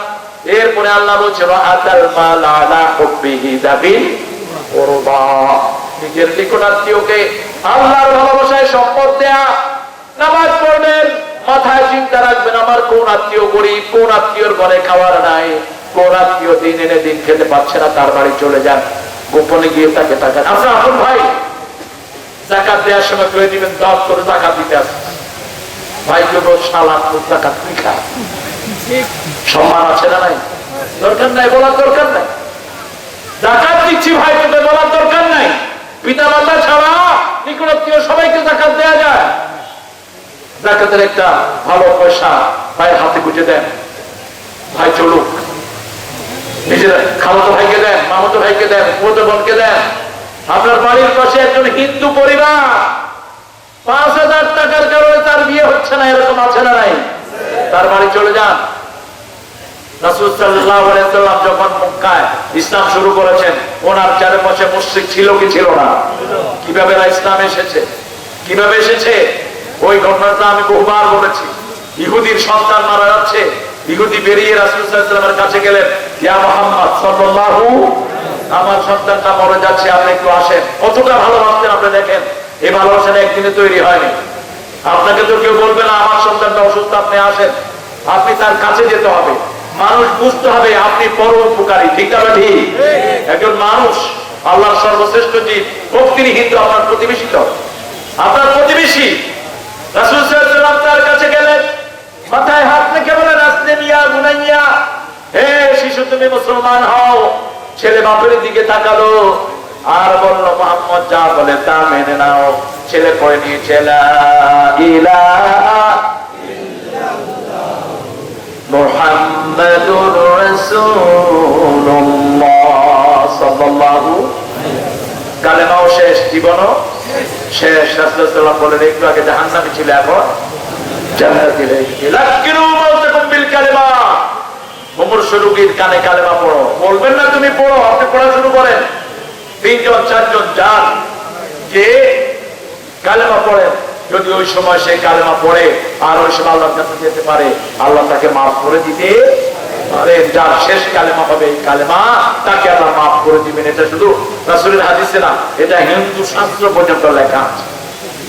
[SPEAKER 3] এরপরে আল্লাহ বলছেন ওয়া আতাল মাল আলা হুব্বিহি যাবিল কুরবা, নিজের নিকটাত্মীয়কে আল্লাহর ভালোবাসায় সম্পদ দেয়া। নামাজ পড়বেন, মাথায় চিন্তা রাখবেন আমার কোন আত্মীয় গরিব, কোন আত্মীয়র ঘরে খাওয়ার নাই, কোন আত্মীয় দিন এনে দিন খেতে পারছে না, তার বাড়ি চলে যান, গোপনে গিয়ে তাকে টাকা। আপনার আপন ভাই জাকাত দেওয়ার সময় করে দিবেন, দশ করে জাকাত দিতে আসে, ভাই কেউ সালাদ জাকাত তুই খা, সম্মান আছে না নাই? দরকার নাই, বলার দরকার নাই। জাকাত দিচ্ছি ভাই তোকে বলার দরকার নাই। পিতা মাতা ছাড়া নিকটাত্মীয় সবাইকে জাকাত দেওয়া যায়। জাকাতের একটা ভালো পয়সা ভাইয়ের হাতে গুঁজে দেন, ভাই চলুক। নিজের খালাতো ভাইকে দেন, মামাতো ভাইকে দেন, ফুফাতো বোনকে দেন। আপনার বাড়ির পাশে একজন হিন্দু পরিবার 5,000 টাকার কারণে তার বিয়ে হচ্ছে না, এরকম আছে না নাই? তার বাড়ি চলে যান। রাসূল সাল্লাল্লাহু আলাইহি ওয়াসাল্লাম যখন মক্কায় ইসলাম শুরু করেছেন, ওনার চারপাশে মুশরিক ছিল কি ছিল না? কিভাবে ইসলাম এসেছে, কিভাবে এসেছে ওই ঘটনাটা আমি বহুবার বলেছি। ইহুদির সন্তান মারা যাচ্ছে, ইহুদি বেরিয়ে রাসূল সাল্লাল্লাহু আলাইহি ওয়াসাল্লামের কাছে গেলেন, ইয়া মুহাম্মদ সাল্লাল্লাহু, আমার সন্তানটা মরে যাচ্ছে, আপনি একটু আসেন। কতটা ভালোবাসতেন আপনি দেখেন। এই ভালোবাসা একদিনে তৈরি হয়নি। আপনাকে তো কেউ বলবে না আমার সন্তানটা অসুস্থ, আপনি আসেন। আপনি তার কাছে যেতে হবে, মানুষ বুঝতে হবে আপনি পরোপকারী। ঠিক না ঠিক? একজন মানুষ আল্লাহর সর্বশ্রেষ্ঠ জীব, হোক তিনি হিন্দু, আপনার প্রতিবেশী তো, আপনার প্রতিবেশী। রাসূল সাল্লাল্লাহু আলাইহি ওয়াসাল্লাম তার কাছে গেলেন, মাথায় হাত রেখে বলেন, আসলে মিয়া বুনাইয়া, হে শিশু তুমি মুসলমান হও। ছেলে বাপের দিকে তাকালো আর বলল, মুহাম্মদ যা বলে তা মেনে নাও। ছেলে পড়ে নিয়েছে লা ইলাহা মুহাম্মাদুর রাসূলুল্লাহ সাল্লাল্লাহু, কালেমাও শেষ, জীবনও শেষ। রাসূল সাল্লাল্লাহু আলাইহি বলেন, একটু আগে জাহান্নামী ছিল, এখন জান্নাতি হয়ে গেছে। লাকিনু মাউতাকুম বিল কালিমা, মুমূর্ষু রোগীর কানে কালেমা পড়ো। বলবেন না তুমি পড়ো, আপনি পড়া শুরু করেন। 3জন 4জন যান, যে কালেমা পড়েন, যদি ওই সময় সে কালেমা পড়ে আর ওই সময় আল্লাহর কাছে যেতে পারে, আল্লাহ তাকে মাফ করে দিতে পারে। যার শেষ কালেমা হবে এই কালেমা, তাকে আল্লাহ মাফ করে দিবেন। এটা শুধু রাসূলের হাদিসে না, এটা হিন্দু শাস্ত্র পর্যন্ত লেখা আছে।